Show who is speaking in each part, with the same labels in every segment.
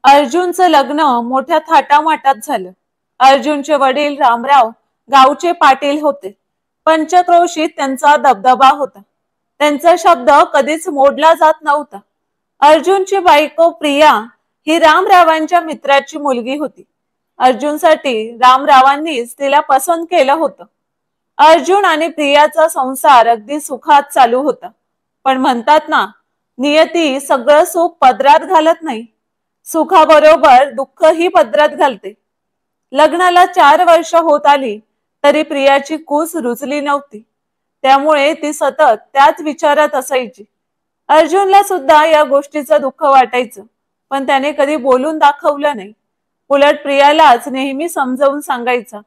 Speaker 1: अर्जुनचं लग्न मोठ्या थाटामाटात झालं। अर्जुनचे वडील रामराव गावचे पाटील होते। पंचक्रोशीत त्यांचा दबदबा होता। त्यांचा शब्द कधीच मोडला जात नव्हता। अर्जुनची बायको प्रिया ही रामरावांच्या मित्राची मुलगी होती। अर्जुनसाठी रामरावांनीच तिला पसंत केलं होतं। अर्जुन आणि प्रियाचा संसार अगदी सुखात चालू होता। पण म्हणतात ना, नियती सगळं सुख पदरात घालत नाही, सुखाबरोबर दुःखही पदरात घालते। लग्नाला 4 वर्ष होत आली तरी प्रियाची कूस रुजली नव्हती। त्यामुळे ती सतत त्याच विचारात असायची। अर्जुनला सुद्धा या गोष्टीचं दुःख वाटायचं, पण त्याने कधी बोलून दाखवलं नाही। उलट प्रियालाच नेहमी समजावून सांगायचा,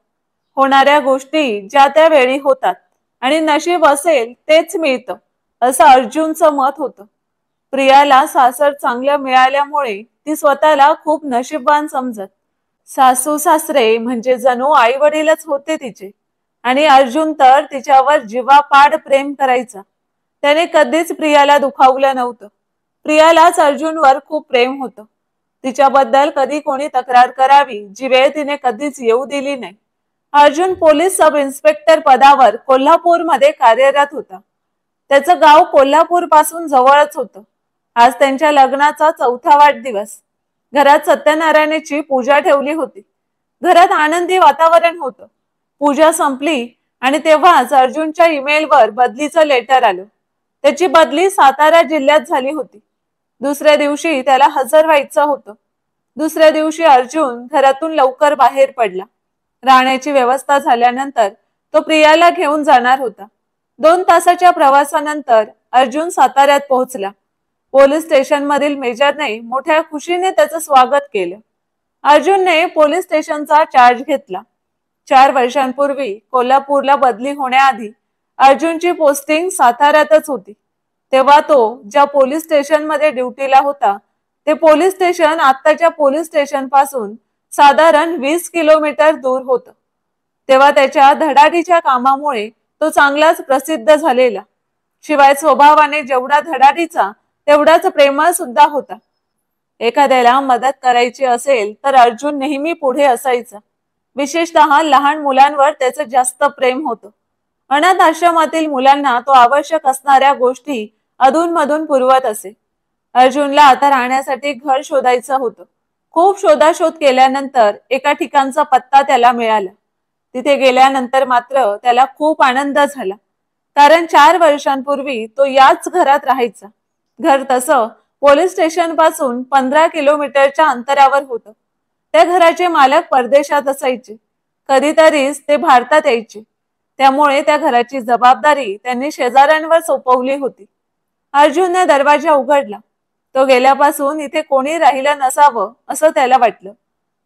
Speaker 1: होणाऱ्या गोष्टी ज्या त्या वेळी होतात आणि नशीब असेल तेच मिळतं, असं अर्जुनचं मत होतं। प्रियाला सासर चांगलं मिळाल्यामुळे ती स्वतःला खूप नशीबवान समजत। सासू सासरे म्हणजे जणू आई वडीलच होते तिचे, आणि अर्जुन तर तिच्यावर जीवापाड प्रेम करायचा। त्याने कधीच प्रियाला दुखावलं नव्हतं। प्रियालाच अर्जुनवर खूप प्रेम होतं। तिच्याबद्दल कधी कोणी तक्रार करावी जी वेळ तिने कधीच येऊ दिली नाही। अर्जुन पोलीस सब इन्स्पेक्टर पदावर कोल्हापूरमध्ये कार्यरत होता। त्याचं गाव कोल्हापूर पासून जवळच होतं। आज त्यांच्या लग्नाचा 4था वाढदिवस। घरात सत्यनारायणाची पूजा ठेवली होती। घरात आनंदी वातावरण होतं। पूजा संपली आणि तेव्हाच अर्जुनच्या ईमेलवर बदलीचं लेटर आलं। त्याची बदली सातारा जिल्ह्यात झाली होती। दुसऱ्या दिवशी त्याला हजर व्हायचं होतं। दुसऱ्या दिवशी अर्जुन घरातून लवकर बाहेर पडला। राहण्याची व्यवस्था झाल्यानंतर तो प्रियाला घेऊन जाणार होता। 2 तासाच्या प्रवासानंतर अर्जुन साताऱ्यात पोहोचला। पोलीस स्टेशन मधील मेजरने मोठ्या खुशीने त्याचं स्वागत केलं। अर्जुनने पोलीस स्टेशनचा चार्ज घेतला। 4 वर्षांपूर्वी कोल्हापूरला बदली होण्याआधी अर्जुनची पोस्टिंग साताऱ्यातच होती। तेव्हा तो ज्या पोलीस स्टेशन मध्ये ड्युटीला होता ते पोलीस स्टेशन आत्ताच्या पोलीस स्टेशन पासून साधारण 20 किलोमीटर दूर होतं। तेव्हा त्याच्या धडाडीच्या कामामुळे तो चांगलाच प्रसिद्ध झालेला। शिवाय स्वभावाने जेवढा धडाडीचा तेवढाच प्रेमळ सुद्धा होता। एखाद्याला मदत करायची असेल तर अर्जुन नेहमी पुढे असायचा। विशेषतः लहान मुलांवर त्याचं जास्त प्रेम होतं। अनाथ आश्रमातील मुलांना तो आवश्यक असणाऱ्या गोष्टी अधूनमधून पुरवत असे। अर्जुनला आता राहण्यासाठी घर शोधायचं होतं। खूप शोधाशोध केल्यानंतर एका ठिकाणचा पत्ता त्याला मिळाला। तिथे गेल्यानंतर मात्र त्याला खूप आनंद झाला, कारण 4 वर्षांपूर्वी तो याच घरात राहायचा। घर तसं पोलीस स्टेशन पासून 15 किलोमीटरच्या अंतरावर होतं। त्या घराचे मालक परदेशात असायचे। कधीतरीच ते भारतात यायचे। त्यामुळे त्या घराची जबाबदारी त्यांनी शेजाऱ्यांवर सोपवली होती। अर्जुनने दरवाजा उघडला। तो गेल्यापासून इथे कोणी राहिलं नसावं असं त्याला वाटलं।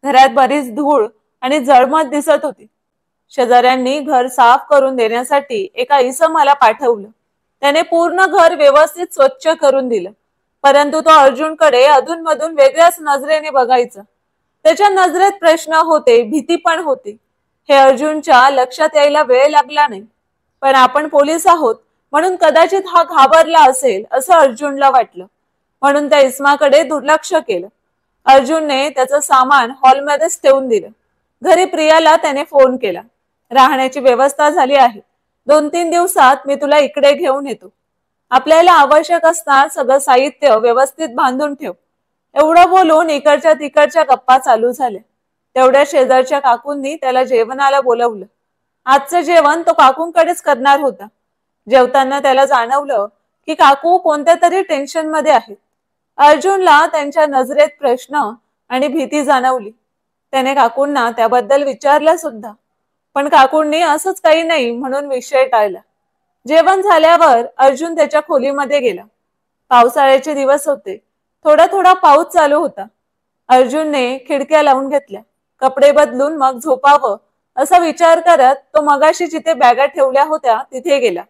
Speaker 1: घरात बरीच धूळ आणि जळमत दिसत होती। शेजाऱ्यांनी घर साफ करून देण्यासाठी एका इसमाला पाठवलं। त्याने पूर्ण घर व्यवस्थित स्वच्छ करून दिलं, परंतु तो अर्जुनकडे अधूनमधून वेगळ्याच नजरेने बघायचा। त्याच्या नजरेत प्रश्न होते, भीती पण होती। हे अर्जुनच्या लक्षात यायला वेळ लागला नाही, पण आपण पोलीस आहोत म्हणून कदाचित हा घाबरला असेल असं अर्जुनला वाटलं। म्हणून त्या इसमाकडे दुर्लक्ष केलं। अर्जुनने त्याचं सामान हॉलमध्येच ठेवून दिलं। घरी प्रियाला त्याने फोन केला, राहण्याची व्यवस्था झाली आहे, 2-3 दिवसात मी तुला इकडे घेऊन येतो। आपल्याला आवश्यक असणार सगळं साहित्य व्यवस्थित बांधून ठेव। एवढं बोलून इकडच्या तिकडच्या गप्पा चालू झाल्या। तेवढ्या शेजारच्या काकूंनी त्याला जेवणाला बोलवलं। आजचं जेवण तो काकूंकडेच करणार होता। जेवताना त्याला जाणवलं की काकू कोणत्या तरी टेन्शन मध्ये आहेत। अर्जुनला त्यांच्या नजरेत प्रश्न आणि भीती जाणवली। त्याने काकूंना त्याबद्दल विचारलं सुद्धा, पण काकूंनी असंच काही नाही म्हणून विषय टाळला। जेवण झाल्यावर अर्जुन त्याच्या खोलीमध्ये गेला। पावसाळ्याचे दिवस होते। थोडा थोडा पाऊस चालू होता। अर्जुनने खिडक्या लावून घेतल्या। कपडे बदलून मग झोपावं असा विचार करत तो मगाशी जिथे बॅगा ठेवल्या होत्या तिथे गेला,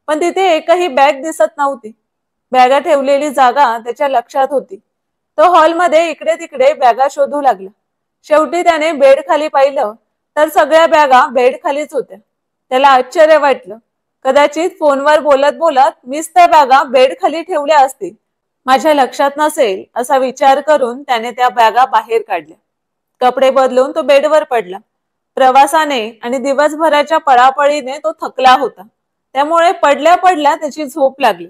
Speaker 1: पण तिथे एकही बॅग दिसत नव्हती। बॅगा ठेवलेली जागा त्याच्या लक्षात होती। तो हॉलमध्ये इकडे तिकडे बॅगा शोधू लागला। शेवटी त्याने बेड खाली पाहिलं तर सगळ्या बॅगा बेड खालीच होत्या। त्याला आश्चर्य वाटलं। कदाचित फोनवर बोलत बोलत मीच त्या बॅगा बेड खाली ठेवल्या असतील। माझ्या लक्षात नसेल असा विचार करून त्याने त्या बॅगा बाहेर काढल्या. कपडे बदलून तो बेडवर पडला. प्रवासाने आणि दिवसभराच्या पळापळीने तो थकला होता, त्यामुळे पडल्या पडल्या त्याची झोप लागली.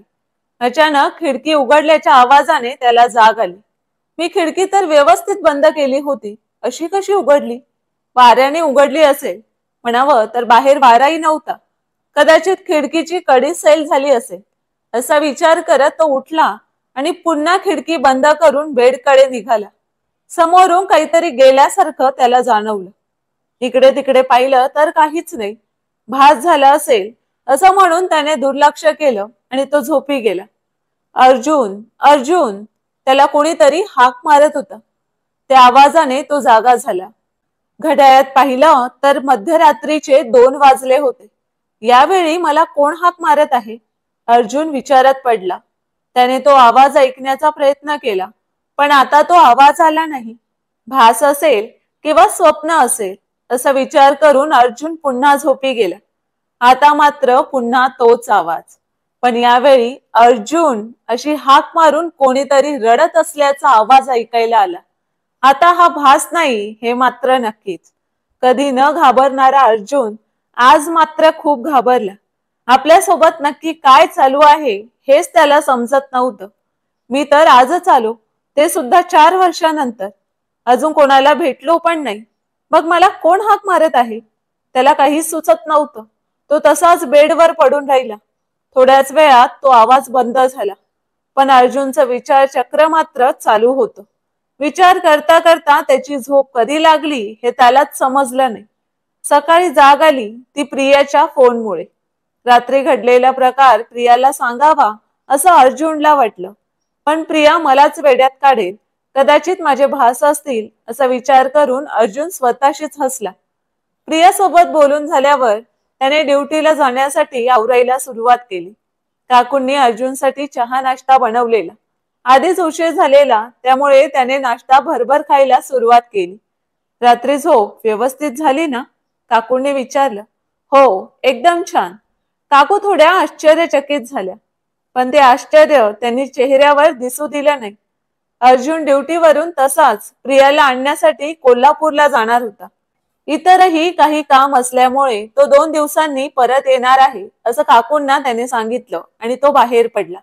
Speaker 1: अचानक खिडकी उघडल्याच्या आवाजाने त्याला जाग आली. मी खिडकी तर व्यवस्थित बंद केली होती, अशी कशी उघडली? वाऱ्याने उघडली असेल म्हणावं तर बाहेर वाराही नव्हता. कदाचित खिडकीची कडी सैल झाली असेल असा विचार करत तो उठला आणि पुन्हा खिडकी बंद करून बेडकडे निघाला. समोरून काहीतरी गेल्यासारखं त्याला जाणवलं. इकडे तिकडे पाहिलं तर काहीच नाही. भास झाला असेल असं म्हणून त्याने दुर्लक्ष केलं आणि तो झोपी गेला. अर्जुन, अर्जुन, त्याला कोणीतरी हाक मारत होता. त्या आवाजाने तो जागा झाला. घड्याळात पाहिलं तर मध्यरात्रीचे 2 वाजले होते. यावेळी मला कोण हाक मारत आहे? अर्जुन विचारात पडला. त्याने तो आवाज ऐकण्याचा प्रयत्न केला, पण आता तो आवाज आला नाही. भास असेल किंवा स्वप्न असेल असा विचार करून अर्जुन पुन्हा झोपी गेला. आता मात्र पुन्हा तोच आवाज, पण यावेळी अर्जुन अशी हाक मारून कोणीतरी रडत असल्याचा आवाज ऐकायला आला. आता हा भास नाही हे मात्र नक्कीच. कधी न घाबरणारा अर्जुन आज मात्र खूप घाबरला. आपल्यासोबत नक्की काय चालू आहे हेच त्याला समजत नव्हतं. मी तर आजच आलो, ते सुद्धा 4 वर्षानंतर. अजून कोणाला भेटलो पण नाही. मग मला कोण हाक मारत आहे? त्याला काहीच सुचत नव्हतं. तो तसाच बेडवर पडून राहिला. थोड्याच वेळात तो आवाज बंद झाला, पण अर्जुनचं विचार चक्र मात्र चालू होतं. विचार करता करता त्याची झोप कधी लागली हे त्यालाच समजलं नाही. सकाळी जाग आली ती प्रियाच्या फोनमुळे. रात्री घडलेला प्रकार प्रियाला सांगावा असं अर्जुनला वाटलं, पण प्रिया मलाच वेड्यात काढेल, कदाचित माझे भास असतील असा विचार करून अर्जुन स्वतःशीच हसला. प्रियासोबत बोलून झाल्यावर त्याने ड्युटीला जाण्यासाठी आवरायला सुरुवात केली. काकूंनी अर्जुनसाठी चहा नाश्ता बनवलेला. आधीच उशीर झालेला, त्यामुळे त्याने नाश्ता भरभर खायला सुरुवात केली. रात्री झोप व्यवस्थित झाली ना? काकूंनी विचारलं. हो, एकदम छान. काकू थोड्या आश्चर्यचकित झाल्या, पण ते आश्चर्य त्यांनी चेहऱ्यावर दिसू दिलं नाही. अर्जुन ड्युटीवरून तसाच प्रियाला आणण्यासाठी कोल्हापूरला जाणार होता. इतरही काही काम असल्यामुळे तो 2 दिवसांनी परत येणार आहे असं काकूंना त्याने सांगितलं आणि तो बाहेर पडला.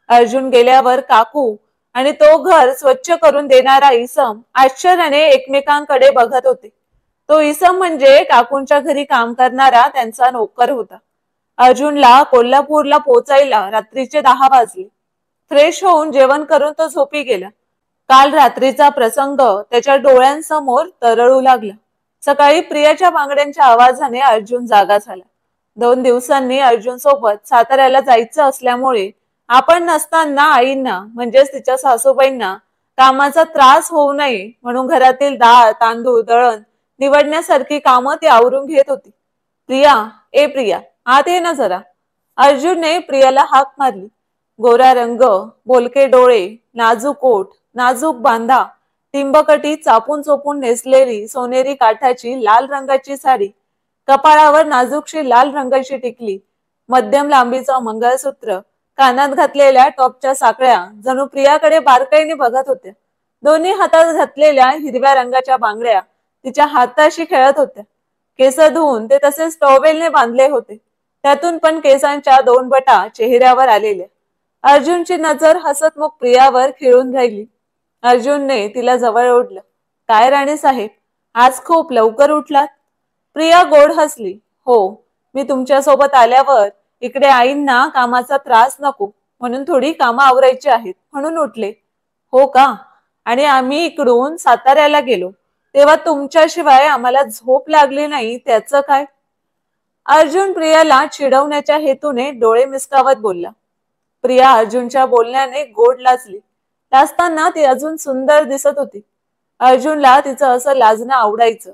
Speaker 1: अर्जुन गेल्यावर काकू आणि तो घर स्वच्छ करून देणारा इसम आश्चर्याने एकमेकांकडे बघत होते. तो इसम म्हणजे काकूंच्या घरी काम करणारा त्यांचा नोकर होता. अर्जुनला कोल्हापूरला पोहोचायला रात्रीचे 10 वाजले. फ्रेश होऊन जेवण करून तो झोपी गेला. काल रात्रीचा प्रसंग त्याच्या डोळ्यांसमोर तरळू लागला. सकाळी प्रियाच्या बांगड्यांच्या आवाजाने अर्जुन जागा झाला. 2 दिवसांनी अर्जुन सोबत साताऱ्याला जायचं असल्यामुळे आपण नसताना आईंना म्हणजेच तिच्या सासूबाईंना कामाचा त्रास होऊ नये म्हणून घरातील डाळ, तांदूळ, दळण निवडण्यासारखी कामं ती आवरून घेत होती. प्रिया, ए प्रिया, आत ये ना जरा. अर्जुनने प्रियाला हाक मारली. गोरा रंग, बोलके डोळे, नाजूक ओठ, नाजूक बांधा, टिंबकटी चापून चोपून नेसलेली सोनेरी काठाची लाल रंगाची साडी, कपाळावर नाजूकशी लाल रंगाची टिकली, मध्यम लांबीचं मंगळसूत्र, कानात घातलेल्या टॉपच्या साकळ्या जणू प्रियाकडे बारकाईने बघत होत्या. दोन्ही हातात घातलेल्या हिरव्या रंगाच्या बांगड्या तिच्या हाताशी खेळत होत्या. केस धुवून ते तसेच टॉवेलने बांधले होते. त्यातून पण केसांच्या 2 बटा चेहऱ्यावर आलेल्या. अर्जुनची नजर हसतमुख प्रियावर खिळून राहिली. अर्जुनने तिला जवळ ओढलं. काय राणे साहेब, आज खूप लवकर उठलात? प्रिया गोड हसली. हो, मी तुमच्या सोबत आल्यावर इकडे आईंना कामाचा त्रास नको म्हणून थोडी कामं आवरायची आहेत म्हणून उठले. हो का? आणि आम्ही इकडून साताऱ्याला गेलो तेव्हा तुमच्याशिवाय आम्हाला झोप लागली नाही त्याचं काय? अर्जुन प्रियाला चिडवण्याच्या हेतूने डोळे मिसकावत बोलला. प्रिया अर्जुनच्या बोलण्याने गोड लाजली. लाजताना ती अजून सुंदर दिसत होती. अर्जुनला तिचं असं लाजणं आवडायचं.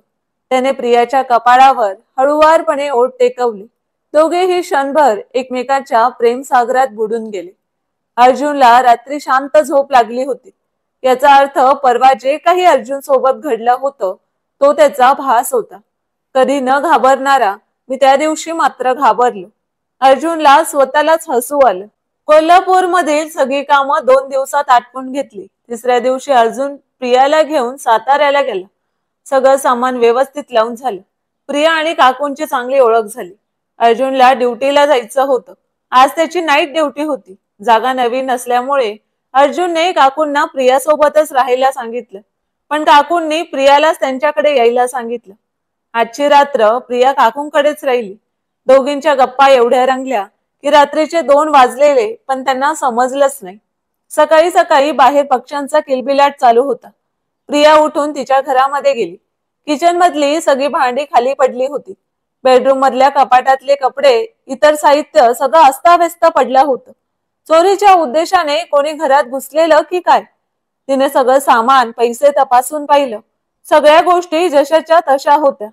Speaker 1: त्याने प्रियाच्या कपाळावर हळुवारपणे ओठ टेकवली. दोघेही क्षणभर एकमेकांच्या प्रेमसागरात बुडून गेले. अर्जुनला रात्री शांत झोप लागली होती. याचा अर्थ परवा जे काही अर्जुन सोबत घडलं होतं तो त्याचा भास होता. कधी न घाबरणारा मी त्या दिवशी मात्र घाबरलो. अर्जुनला स्वतःलाच हसू आलं. कोल्हापूरमधील सगळी कामं 2 दिवसात आटपून घेतली. तिसऱ्या दिवशी अर्जुन प्रियाला घेऊन साताऱ्याला गेला. सगळं सामान व्यवस्थित लावून झालं. प्रिया आणि काकूंची चांगली ओळख झाली. अर्जुनला ड्युटीला जायचं होतं. आज त्याची नाईट ड्युटी होती. जागा नवीन असल्यामुळे अर्जुनने काकूंना प्रियासोबतच राहायला सांगितलं, पण काकूंनी प्रियालाच त्यांच्याकडे यायला सांगितलं. आजची रात्र प्रिया काकूंकडेच राहिली. दोघींच्या गप्पा एवढ्या रंगल्या की रात्रीचे 2 वाजलेले पण त्यांना समजलंच नाही. सकाळी सकाळी बाहेर पक्ष्यांचा किलबिलाट चालू होता. प्रिया उठून तिच्या घरामध्ये गेली. किचन मधली सगळी भांडी खाली पडली होती. बेडरूम मधल्या कपाटातले कपडे, इतर साहित्य सगळं अस्ताव्यस्त पडलं होतं. चोरीच्या उद्देशाने कोणी घरात घुसलेलं की काय? तिने सगळं सामान, पैसे तपासून पाहिलं. सगळ्या गोष्टी जशाच्या तशा होत्या.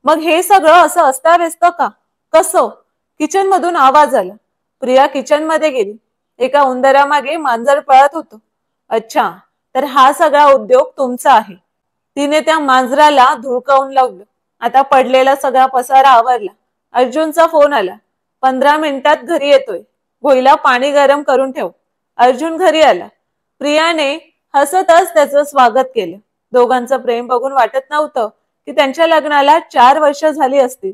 Speaker 1: मग हे सगळं असं अस्ताव्यस्त का? कसं? किचन मधून आवाज आला. प्रिया किचन मध्ये गेली. एका उंदरामागे मांजर पळत होतं. अच्छा, तर हा सगळा उद्योग तुमचा आहे. तिने त्या मांजराला धुळकावून लावलं. आता पडलेला सगळा पसारा आवरला. अर्जुनचा फोन आला. 15 मिनिटात घरी येतोय. भोईला पाणी गरम करून ठेव. अर्जुन घरी आला. प्रियाने हसतच त्याचं स्वागत केलं. दोघांचं प्रेम बघून वाटत नव्हतं की त्यांच्या लग्नाला 4 वर्ष झाली असतील.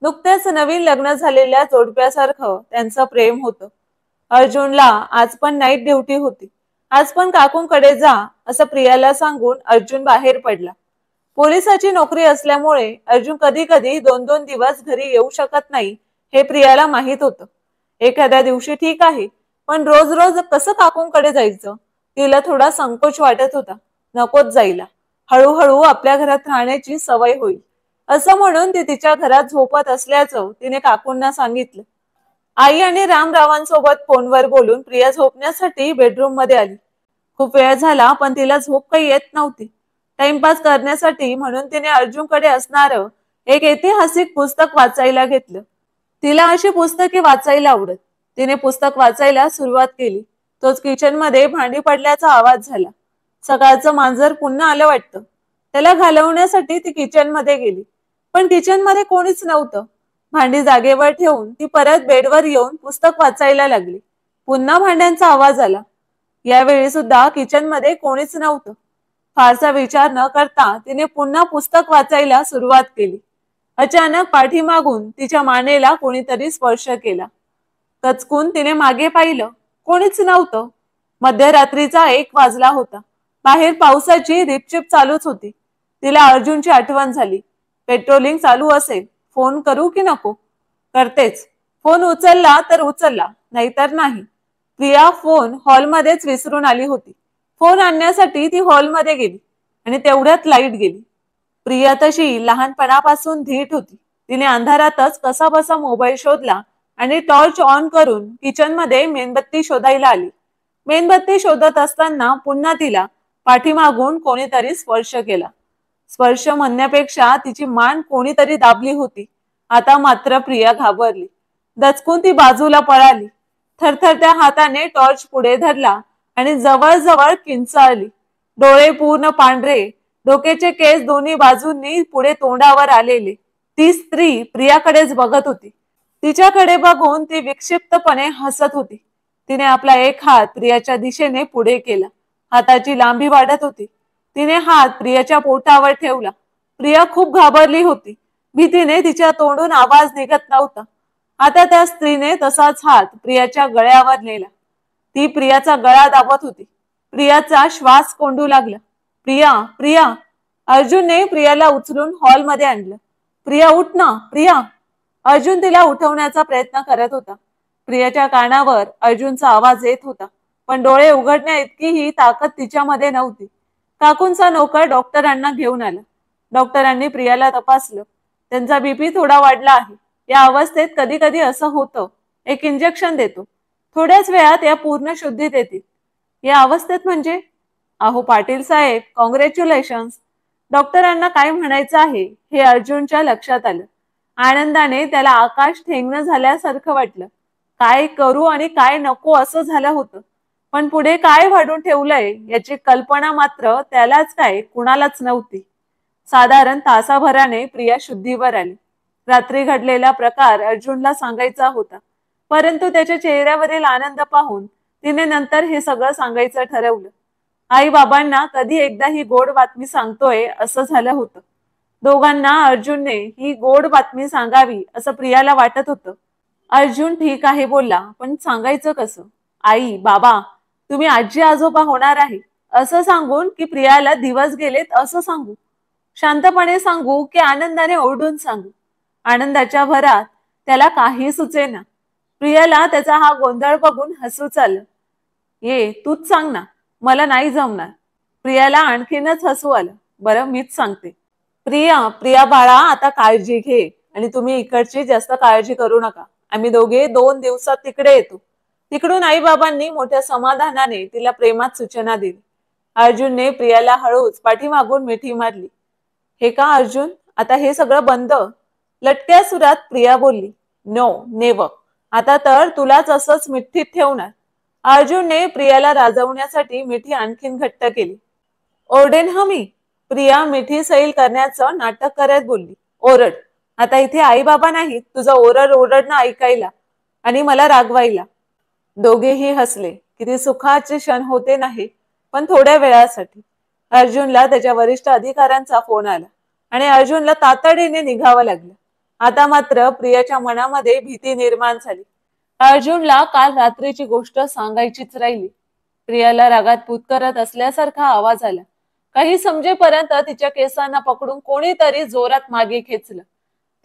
Speaker 1: नुकत्याच नवीन लग्न झालेल्या जोडप्यासारखं त्यांचं प्रेम होतं. अर्जुनला आज पण नाईट ड्युटी होती. आज पण काकूंकडे जा असं प्रियाला सांगून अर्जुन बाहेर पडला. पोलिसाची नोकरी असल्यामुळे अर्जुन कधी कधी 2-2 दिवस घरी येऊ शकत नाही हे प्रियाला माहित होतं. एखाद्या दिवशी ठीक आहे, पण रोज रोज कसं काकूंकडे जायचं? तिला थोडा संकोच वाटत होता. नकोच जायला. हळूहळू आपल्या घरात राहण्याची सवय होईल असं म्हणून ती तिच्या घरात झोपत असल्याचं तिने काकूंना सांगितलं. आई आणि रामरावांसोबत फोनवर बोलून प्रिया झोपण्यासाठी बेडरूम मध्ये आली. खूप वेळ झाला पण तिला झोप काही येत नव्हती. टाइमपास करण्यासाठी म्हणून तिने अर्जुनकडे असणारं एक ऐतिहासिक पुस्तक वाचायला घेतलं. तिला अशी पुस्तके वाचायला आवडत. तिने पुस्तक वाचायला सुरुवात केली. तोच किचन मध्ये भांडी पडल्याचा आवाज झाला. सकाळचं मांजर पुन्हा आलं वाटतं. त्याला घालवण्यासाठी ती किचन मध्ये गेली, पण किचन मध्ये कोणीच नव्हतं. भांडी जागेवर ठेवून ती परत बेडवर येऊन पुस्तक वाचायला लागली. पुन्हा भांड्यांचा आवाज आला. यावेळी सुद्धा किचन मध्ये कोणीच नव्हतं. फारसा विचार न करता तिने पुन्हा पुस्तक वाचायला सुरुवात केली. अचानक पाठीमागून तिच्या मानेला कोणीतरी स्पर्श केला. कचकून तिने मागे पाहिलं. कोणीच नव्हतं. मध्यरात्रीचा 1 वाजला होता. बाहेर पावसाची रिपचिप चालूच होती. तिला अर्जुनची आठवण झाली. पेट्रोलिंग चालू असेल. फोन करू की नको? करतेच. फोन उचलला तर उचलला, नाहीतर नाही. प्रिया फोन हॉलमध्येच विसरून आली होती. फोन आणण्यासाठी ती हॉलमध्ये गेली आणि तेवढ्यात लाईट गेली. प्रिया तशी लहानपणापासून धीट होती. तिने अंधारातच कसाबसा मोबाईल शोधला आणि टॉर्च ऑन करून किचन मध्ये मेणबत्ती शोधायला आली. मेणबत्ती शोधत असताना पुन्हा तिला पाठीमागून कोणीतरी स्पर्श केला. स्पर्श म्हणण्यापेक्षा तिची मान कोणीतरी दाबली होती. आता मात्र प्रिया घाबरली. दचकून ती बाजूला पळाली. थरथरत्या हाताने टॉर्च पुढे धरला आणि जवळजवळ किंचाळली. डोळे पूर्ण पांढरे, डोक्याचे केस दोन्ही बाजूंनी पुढे तोंडावर आलेले. ती स्त्री प्रियाकडेच बघत होती. तिच्याकडे बघून ती विक्षिप्तपणे हसत होती. तिने आपला एक हात प्रियाच्या दिशेने पुढे केला. हाताची लांबी वाढत होती. तिने हात प्रियाच्या पोटावर ठेवला. प्रिया खूप घाबरली होती. भीतीने तिच्या तोंडून आवाज निघत नव्हता. आता त्या स्त्रीने तसाच हात प्रियाच्या गळ्यावर नेला. ती प्रियाचा गळा दाबत होती. प्रियाचा श्वास कोंडू लागला. प्रिया, प्रिया. अर्जुनने प्रियाला उचलून हॉलमध्ये आणलं. प्रिया उठ ना, प्रिया. अर्जुन तिला उठवण्याचा प्रयत्न करत होता. प्रियाच्या कानावर अर्जुनचा आवाज येत होता, पण डोळे उघडण्या इतकीही ताकद तिच्यामध्ये नव्हती. काकूंचा नोकर डॉक्टरांना घेऊन आला. डॉक्टरांनी प्रियाला तपासलं. त्यांचा बीपी थोडा वाढला आहे. या अवस्थेत कधी कधी असं होतं. एक इंजेक्शन देतो. थोड्याच वेळात या पूर्ण शुद्धीत येतील. या अवस्थेत म्हणजे? अहो पाटील साहेब, कॉंग्रॅच्युलेशन्स. डॉक्टरांना काय म्हणायचं आहे हे अर्जुनच्या लक्षात आलं. आनंदाने त्याला आकाश ठेंगणं झाल्यासारखं वाटलं. काय करू आणि काय नको असं झालं होतं. पण पुढे काय वाढून ठेवलंय याची कल्पना मात्र त्यालाच काय कुणालाच नव्हती. साधारण तासाभराने प्रिया शुद्धीवर आली. रात्री घडलेला प्रकार अर्जुनला सांगायचा होता. परंतु त्याच्या चेहऱ्यावरील आनंद पाहून तिने नंतर हे सगळं सांगायचं ठरवलं. आई बाबांना कधी एकदा ही गोड बातमी सांगतोय असं झालं होतं. दोघांना अर्जुनने ही गोड बातमी सांगावी असं प्रियाला वाटत होतं. अर्जुन ठीक आहे बोलला, पण सांगायचं कसं? आई बाबा, तुम्ही आजी आजोबा होणार आहे असं सांगून की प्रियाला दिवस गेलेत असं सांगू? शांतपणे सांगू की आनंदाने ओरडून सांगू? आनंदाच्या भरात त्याला काही सुचेना. प्रियाला त्याचा हा गोंधळ बघून हसूच आलं. ये तूच सांग ना, मला नाही जमणार. प्रियाला आणखीनच हसू आलं. बरं मीच सांगते. प्रिया प्रिया बाळा, आता काळजी घे आणि तुम्ही इकडची जास्त काळजी करू नका. आम्ही दोघे 2 दिवसात तिकडे येतो. तिकडून आई बाबांनी मोठ्या समाधानाने तिला प्रेमात सूचना दिली. अर्जुनने प्रियाला हळूच पाठीमागून मिठी मारली. हे का अर्जुन, आता हे सगळं बंद? लटक्या सुरात प्रिया बोलली. नो नेव्हर, आता तर तुलाच असंच मिठीत ठेवणार. अर्जुनने प्रियाला राजवण्यासाठी मिठी आणखीन घट्ट केली. ओरडेन मी. प्रिया मिठी सैल करण्याचं नाटक करत बोलली. ओरड. आता इथे आई बाबा नाहीत तुझं ओरडणं ऐकायला आणि मला रागवायला. दोघेही हसले. किती सुखाचे क्षण होते नाही, पण थोड्या वेळासाठी. अर्जुनला त्याच्या वरिष्ठ अधिकाऱ्यांचा फोन आला आणि अर्जुनला तातडीने निघावं लागलं. आता मात्र प्रियाच्या मनामध्ये भीती निर्माण झाली. अर्जुनला काल रात्रीची गोष्ट सांगायचीच राहिली. प्रियाला रागात पूत करत असल्यासारखा आवाज आला. काही समजेपर्यंत तिच्या केसांना पकडून कोणीतरी जोरात मागे खेचलं.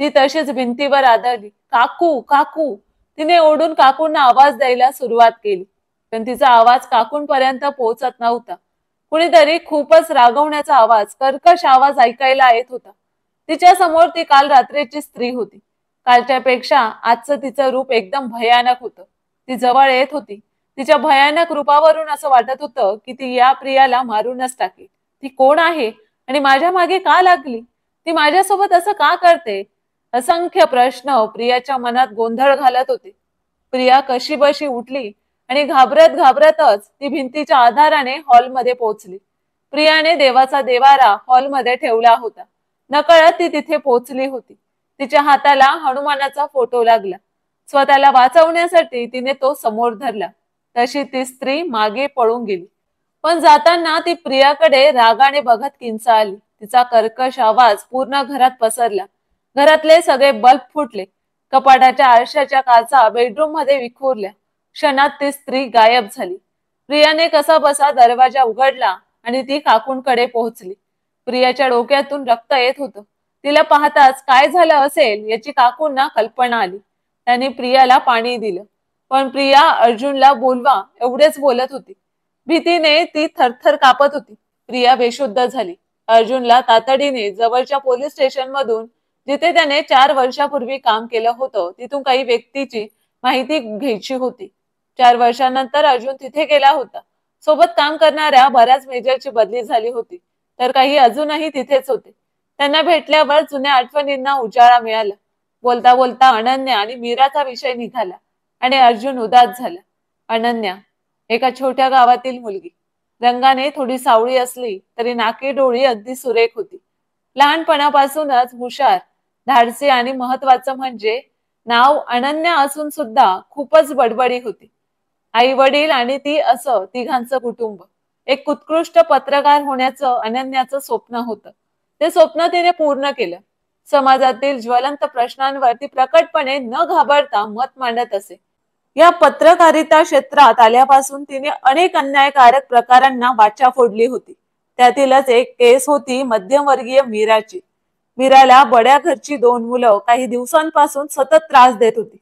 Speaker 1: ती तशीच भिंतीवर आदळली. काकू काकू. तिने ओढून काकूंना आवाज द्यायला सुरुवात केली, पण तिचा आवाज काकूंपर्यंत पोहोचत नव्हता. कुणीतरी खूपच रागवण्याचा आवाज, कर्कश आवाज ऐकायला येत होता. तिच्या समोर ती काल रात्रीची स्त्री होती. कालच्या पेक्षा आजचं तिचं रूप एकदम भयानक होतं. ती जवळ येत होती. तिच्या भयानक रूपावरून असं वाटत होतं की ती या प्रियाला मारूनच टाकेल. ती कोण आहे आणि माझ्या मागे का लागली? ती माझ्यासोबत असं का करते? असंख्य प्रश्न प्रियाच्या मनात गोंधळ घालत होते. प्रिया कशी बशी उठली आणि घाबरत घाबरतच ती भिंतीच्या आधाराने हॉलमध्ये पोहोचली. प्रियाने देवाचा देवारा हॉलमध्ये ठेवला होता. नकळत ती तिथे पोहोचली होती. तिच्या हाताला हनुमानाचा फोटो लागला. स्वतःला वाचवण्यासाठी तिने तो समोर धरला. तशी ती स्त्री मागे पळून गेली. पण जाताना ती प्रियाकडे रागाने बघत किंचा आली. तिचा कर्कश आवाज पूर्ण घरात पसरला. घरातले सगळे बल्ब फुटले. कपाटाच्या आरशाच्या काचा बेडरूम मध्ये विखुरल्या. क्षणात ती स्त्री गायब झाली. प्रियाने कसा बसा दरवाजा उघडला आणि ती काकूंकडे पोहोचली. प्रियाच्या डोक्यातून रक्त येत होतं. तिला पाहताच काय झालं असेल याची काकूंना कल्पना आली. त्यांनी प्रियाला पाणी दिलं, पण प्रिया अर्जुनला बोलवा एवढेच बोलत होती. भीतीने ती थरथर कापत होती. प्रिया बेशुद्ध झाली. अर्जुनला तातडीने जवळच्या पोलीस स्टेशन मधून, जिथे त्याने 4 वर्षापूर्वी काम केलं होतं, तिथून काही व्यक्तीची माहिती घ्यायची होती. 4 वर्षांनंतर अर्जुन तिथे गेला होता. सोबत काम करणाऱ्या बऱ्याच मेजरची बदली झाली होती, तर काही अजूनही तिथेच होते. त्यांना भेटल्यावर जुन्या आठवणींना उजाळा मिळाला. बोलता बोलता अनन्या आणि मीराचा विषय निघाला आणि अर्जुन उदास झाला. अनन्या एका छोट्या गावातील मुलगी. रंगाने थोडी सावळी असली तरी नाकी डोळी अगदी सुरेख होती. लहानपणापासूनच हुशार, धाडसी आणि महत्वाचं म्हणजे नाव अनन्या असून सुद्धा खूपच बडबडी होती. आई वडील आणि ती असं तिघांचं कुटुंब. एक उत्कृष्ट पत्रकार होण्याचं अनन्याचं स्वप्न होतं. ते स्वप्न तिने पूर्ण केलं. समाजातील ज्वलंत प्रश्नांवर ती प्रकटपणे न घाबरता मत मांडत असे. या पत्रकारिता क्षेत्रात आल्यापासून तिने अनेक अन्यायकारक प्रकारांना वाचा फोडली होती. त्यातीलच एक केस होती मध्यमवर्गीय मीराची. मीराला बड्या घरची 2 मुलं काही दिवसांपासून सतत त्रास देत होती.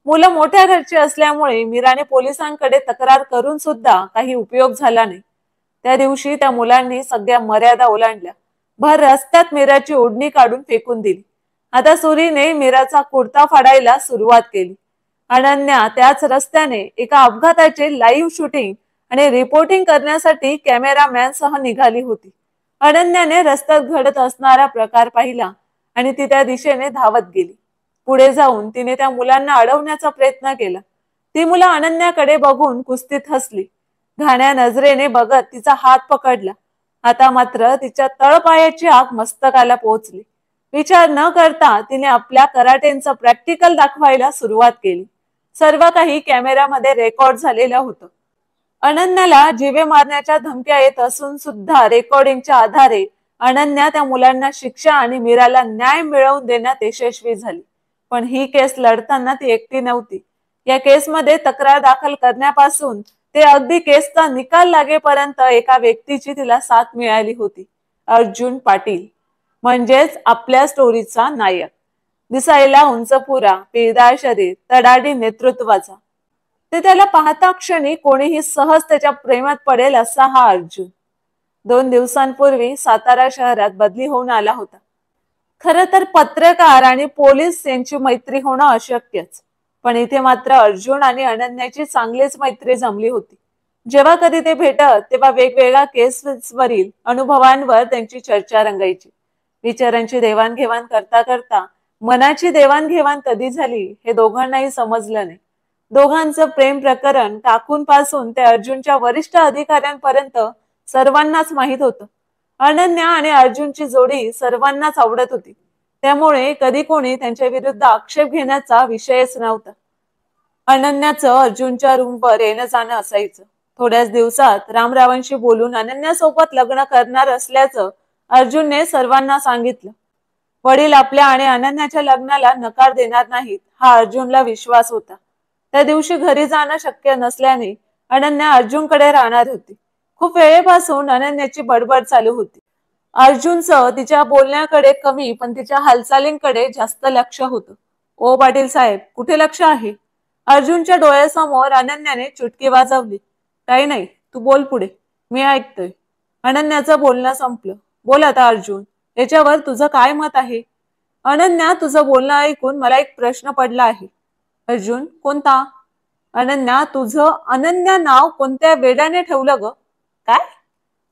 Speaker 1: मुलं मोठ्या घरची असल्यामुळे मीराने पोलिसांकडे तक्रार करून सुद्धा काही उपयोग झाला नाही. त्या दिवशी त्या मुलांनी सगळ्या मर्यादा ओलांडल्या. भर रस्त्यात मीराची ओढणी काढून फेकून दिली. आता सुरीने मीराचा कुर्ता फाडायला सुरुवात केली. अनन्या त्याच रस्त्याने एका अपघाताचे लाईव्ह शूटिंग आणि रिपोर्टिंग करण्यासाठी कॅमेरामॅन सह निघाली होती. अनन्याने रस्त्यात घडत असणारा प्रकार पाहिला आणि ती त्या दिशेने धावत गेली. पुढे जाऊन तिने त्या मुलांना अडवण्याचा प्रयत्न केला. ती मुलं अनन्याकडे बघून कुस्तीत हसली. घाण्या नजरेने बघत तिचा हात पकडला. आता मात्र तिच्या तळपायाची आग मस्तकाला पोहोचली. विचार न करता तिने आपल्या कराटेंचं प्रॅक्टिकल दाखवायला सुरुवात केली. सर्व काही कॅमेरामध्ये रेकॉर्ड झालेलं होतं. अनन्याला जीवे मारण्याच्या धमक्या येत असून सुद्धा रेकॉर्डिंगच्या आधारे अनन्या त्या मुलांना शिक्षा आणि मीराला न्याय मिळवून देण्यात यशस्वी झाली. पण ही केस लढताना ती एकटी नव्हती. या केसमध्ये तक्रार दाखल करण्यापासून ते अगदी केसचा निकाल लागेपर्यंत एका व्यक्तीची तिला साथ मिळाली होती, अर्जुन पाटील. म्हणजेच आपल्या स्टोरीचा नायक. दिसायला उंचपुरा, पिळदार शरीर, तडाडी नेतृत्वाचा. ते त्याला पाहता क्षणी कोणीही सहज त्याच्या प्रेमात पडेल असा हा अर्जुन 2 दिवसांपूर्वी सातारा शहरात बदली होऊन आला होता. खरं तर पत्रकार आणि पोलीस यांची मैत्री होणं अशक्यच. पण इथे मात्र अर्जुन आणि अनन्याची चांगलीच मैत्री जमली होती. जेव्हा कधी ते भेटत तेव्हा वेगवेगळ्या केसवरील अनुभवांवर त्यांची चर्चा रंगायची. विचारांची देवाणघेवाण करता करता मनाची देवाणघेवाण कधी झाली हे दोघांनाही समजलं नाही. दोघांचं प्रेम प्रकरण काकूंपासून ते अर्जुनच्या वरिष्ठ अधिकाऱ्यांपर्यंत सर्वांनाच माहित होतं. अनन्या आणि अर्जुनची जोडी सर्वांनाच आवडत होती. त्यामुळे कधी कोणी त्यांच्या विरुद्ध आक्षेप घेण्याचा विषयच नव्हता. अनन्याचं अर्जुनच्या रूमवर येणं जाणं असायचं. थोड्याच दिवसात रामरावांशी बोलून अनन्यासोबत लग्न करणार असल्याचं अर्जुनने सर्वांना सांगितलं. वडील आपल्या आणि अनन्याच्या लग्नाला नकार देणार नाहीत हा अर्जुनला विश्वास होता. त्या दिवशी घरी जाणं शक्य नसल्याने अनन्या अर्जुनकडे राहणार होती. खूप वेळेपासून अनन्याची बडबड चालू होती. अर्जुनचं तिच्या बोलण्याकडे कमी पण तिच्या हालचालींकडे जास्त लक्ष होतं. ओ पाटील साहेब, कुठे लक्ष आहे? अर्जुनच्या डोळ्यासमोर अनन्याने चुटकी वाजवली. काही नाही, तू बोल पुढे, मी ऐकतोय. अनन्याचं बोलणं संपलं. बोल आता अर्जुन, याच्यावर तुझं काय मत आहे? अनन्या, तुझं बोलणं ऐकून मला एक प्रश्न पडला आहे. अर्जुन, कोणता? अनन्या, तुझं अनन्या नाव कोणत्या वेड्याने ठेवलं ग? काय?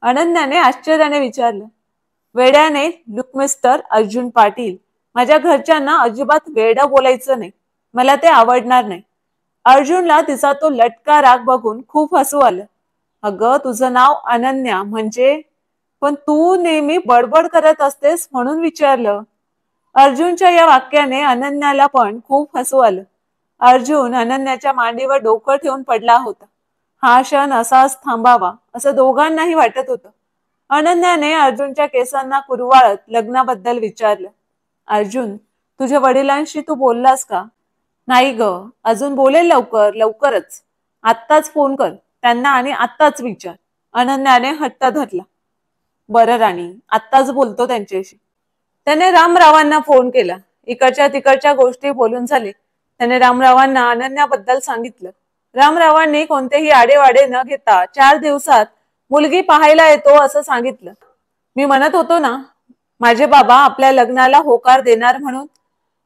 Speaker 1: अनन्याने आश्चर्याने विचारलं. वेड्याने? लुक मिस्टर अर्जुन पाटील, माझ्या घरच्यांना अजिबात वेडं बोलायचं नाही. मला ते आवडणार नाही. अर्जुनला तिचा तो लटका राग बघून खूप हसू आलं. अगं, तुझं नाव अनन्या म्हणजे? पण तू नेहमी बडबड करत असतेस म्हणून विचारलं. अर्जुनच्या या वाक्याने अनन्याला पण खूप हसू आलं. अर्जुन अनन्याच्या मांडीवर डोकं ठेवून पडला होता. हा क्षण असाच थांबावा असं दोघांनाही वाटत होतं. अनन्याने अर्जुनच्या केसांना कुरवाळत लग्नाबद्दल विचारलं. अर्जुन, तुझ्या वडिलांशी तू बोललास का? नाही ग, अजून बोलेल लवकरच. आत्ताच फोन कर त्यांना आणि आत्ताच विचार. अनन्याने हट्ट धरला. बरं राणी, आत्ताच बोलतो त्यांच्याशी. त्याने रामरावांना फोन केला. इकडच्या तिकडच्या गोष्टी बोलून झाले. त्याने रामरावांना अनन्याबद्दल सांगितलं. रामरावांनी कोणतेही आडेवाडे न घेता 4 दिवसात मुलगी पाहायला येतो असं सांगितलं. मी म्हणत होतो ना, माझे बाबा आपल्या लग्नाला होकार देणार म्हणून.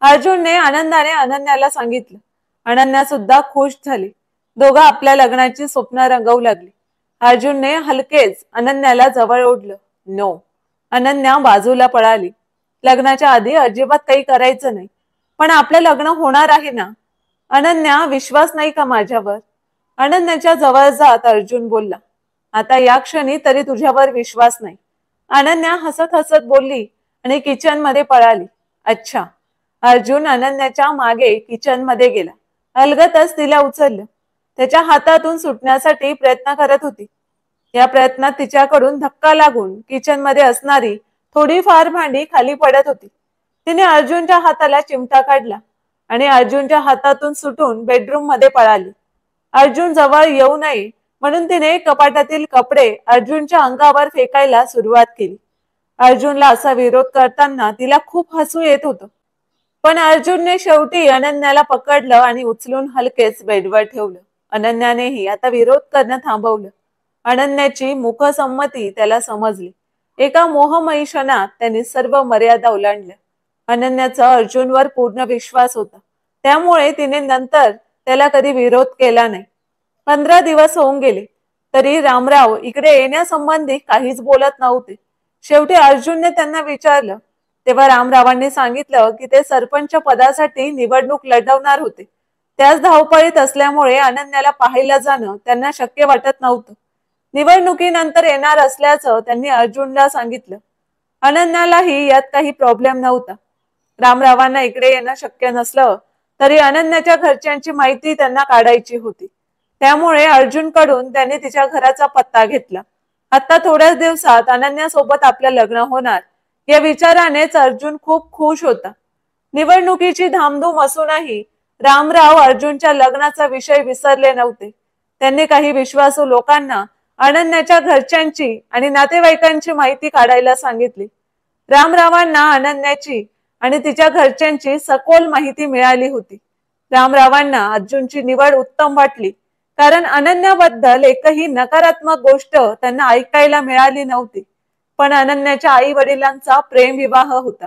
Speaker 1: अर्जुनने आनंदाने अनन्याला सांगितलं. अनन्या सुद्धा खुश झाली. दोघं आपल्या लग्नाची स्वप्न रंगवू लागली. अर्जुनने हलकेच अनन्याला जवळ ओढलं. नो. अनन्या बाजूला पळाली. लग्नाच्या आधी अजिबात काही करायचं नाही. पण आपलं लग्न होणार आहे ना. अनन्या, विश्वास नाही का माझ्यावर? अनन्याच्या जवळ जात अर्जुन बोलला. आता या क्षणी तरी तुझ्यावर विश्वास नाही. अनन्या हसत हसत बोलली आणि किचन मध्ये पळाली. अच्छा. अर्जुन अनन्याच्या मागे किचन मध्ये गेला. अलगतच तिला उचललं. त्याच्या हातातून सुटण्यासाठी प्रयत्न करत होती. या प्रयत्नात तिच्याकडून धक्का लागून किचन मध्ये असणारी थोडीफार भांडी खाली पडत होती. तिने अर्जुनच्या हाताला चिमटा काढला आणि अर्जुनच्या हातातून सुटून बेडरूम मध्ये पळाली. अर्जुन जवळ येऊ नये म्हणून तिने कपाटातील कपडे अर्जुनच्या अंगावर फेकायला सुरुवात केली. अर्जुनला असा विरोध करताना तिला खूप हसू येत होतं. पण अर्जुनने शेवटी अनन्याला पकडलं आणि उचलून हलकेच बेडवर ठेवलं. अनन्यानेही आता विरोध करणं थांबवलं. अनन्याची मुखसंमती त्याला समजली. एका मोहमयी क्षणात त्यांनी सर्व मर्यादा ओलांडल्या. अनन्याचा अर्जुनवर पूर्ण विश्वास होता. त्यामुळे तिने नंतर त्याला कधी विरोध केला नाही. 15 दिवस होऊन गेले तरी रामराव इकडे येण्यासंबंधी काहीच बोलत नव्हते. शेवटी अर्जुनने त्यांना विचारलं. तेव्हा रामरावांनी सांगितलं की ते सरपंच पदासाठी निवडणूक लढवणार होते. त्याच धावपळीत असल्यामुळे अनन्याला पाहायला जाणं त्यांना शक्य वाटत नव्हतं. निवडणुकीनंतर येणार असल्याचं त्यांनी अर्जुनला सांगितलं. अनन्यालाही यात काही प्रॉब्लेम नव्हता. रामरावांना इकडे येणं शक्य नसलं तरी अनन्याच्या घरच्यांची माहिती त्यांना काढायची होती। त्यामुळे अर्जुन कडून त्याने तिच्या घराचा पत्ता घेतला। आता थोड्याच दिवसात अनन्यासोबत आपलं लग्न होणार या विचारानेच अर्जुन खूप खुश होता। निवडणुकीची धामधूम असूनही रामराव अर्जुनच्या लग्नाचा विषय विसरले नव्हते। त्यांनी काही विश्वासू लोकांना अनन्याच्या घरच्यांची आणि नातेवाईकांची माहिती काढायला सांगितली। रामरावांना अनन्याची आणि तिच्या घरच्यांची सखोल माहिती मिळाली होती। रामरावांना अर्जुनची निवड उत्तम वाटली, कारण अनन्याबद्दल एकही नकारात्मक गोष्ट त्यांना ऐकायला मिळाली नव्हती। पण अनन्याच्या आई वडिलांचा प्रेमविवाह होता।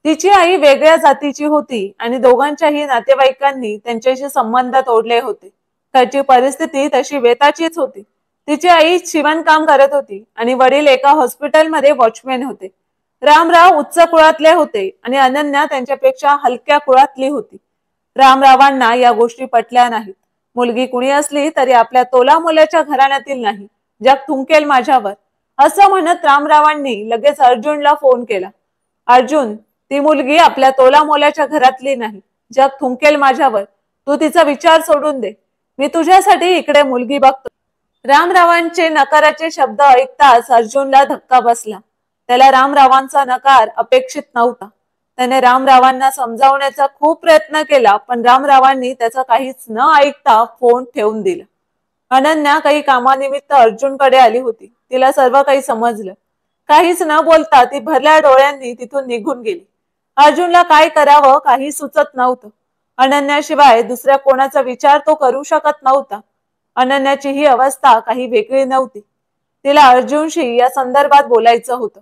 Speaker 1: तिची आई वेगळ्या जातीची होती आणि दोघांच्याही नातेवाईकांनी त्यांच्याशी संबंध तोडले होते। त्याची परिस्थिती तशी वेताचीच होती। तिची आई शिवणकाम करत होती आणि वडील एका हॉस्पिटलमध्ये वॉचमॅन होते। रामराव उच्च कुळातले होते आणि अनन्या त्यांच्यापेक्षा हलक्या कुळातली होती। रामरावांना या गोष्टी पटल्या नाहीत। मुलगी कुणी असली तरी आपल्या तोलामोलाच्या घराण्यातील नाही, जग थुंकेल माझ्यावर, असं म्हणत रामरावांनी लगेच अर्जुनला फोन केला। अर्जुन, ती मुलगी आपल्या तोलामोलाच्या घरातली नाही, जग थुंकेल माझ्यावर, तू तिचा विचार सोडून दे, मी तुझ्यासाठी इकडे मुलगी बघतो। रामरावांचे नकाराचे शब्द ऐकताच अर्जुनला धक्का बसला। त्याला रामरावांचा नकार अपेक्षित नव्हता। त्याने रामरावांना समजावण्याचा खूप प्रयत्न केला, पण रामरावांनी त्याचं काहीच न ऐकता फोन ठेवून दिला। अनन्या काही कामानिमित्त अर्जुनकडे आली होती। तिला सर्व काही समजलं। काहीच न बोलता ती भरल्या डोळ्यांनी तिथून निघून गेली। अर्जुनला काय करावं काही सुचत नव्हतं। अनन्याशिवाय दुसऱ्या कोणाचा विचार तो करू शकत नव्हता। अनन्याची ही अवस्था काही वेगळी नव्हती। तिला अर्जुनशी या संदर्भात बोलायचं होतं।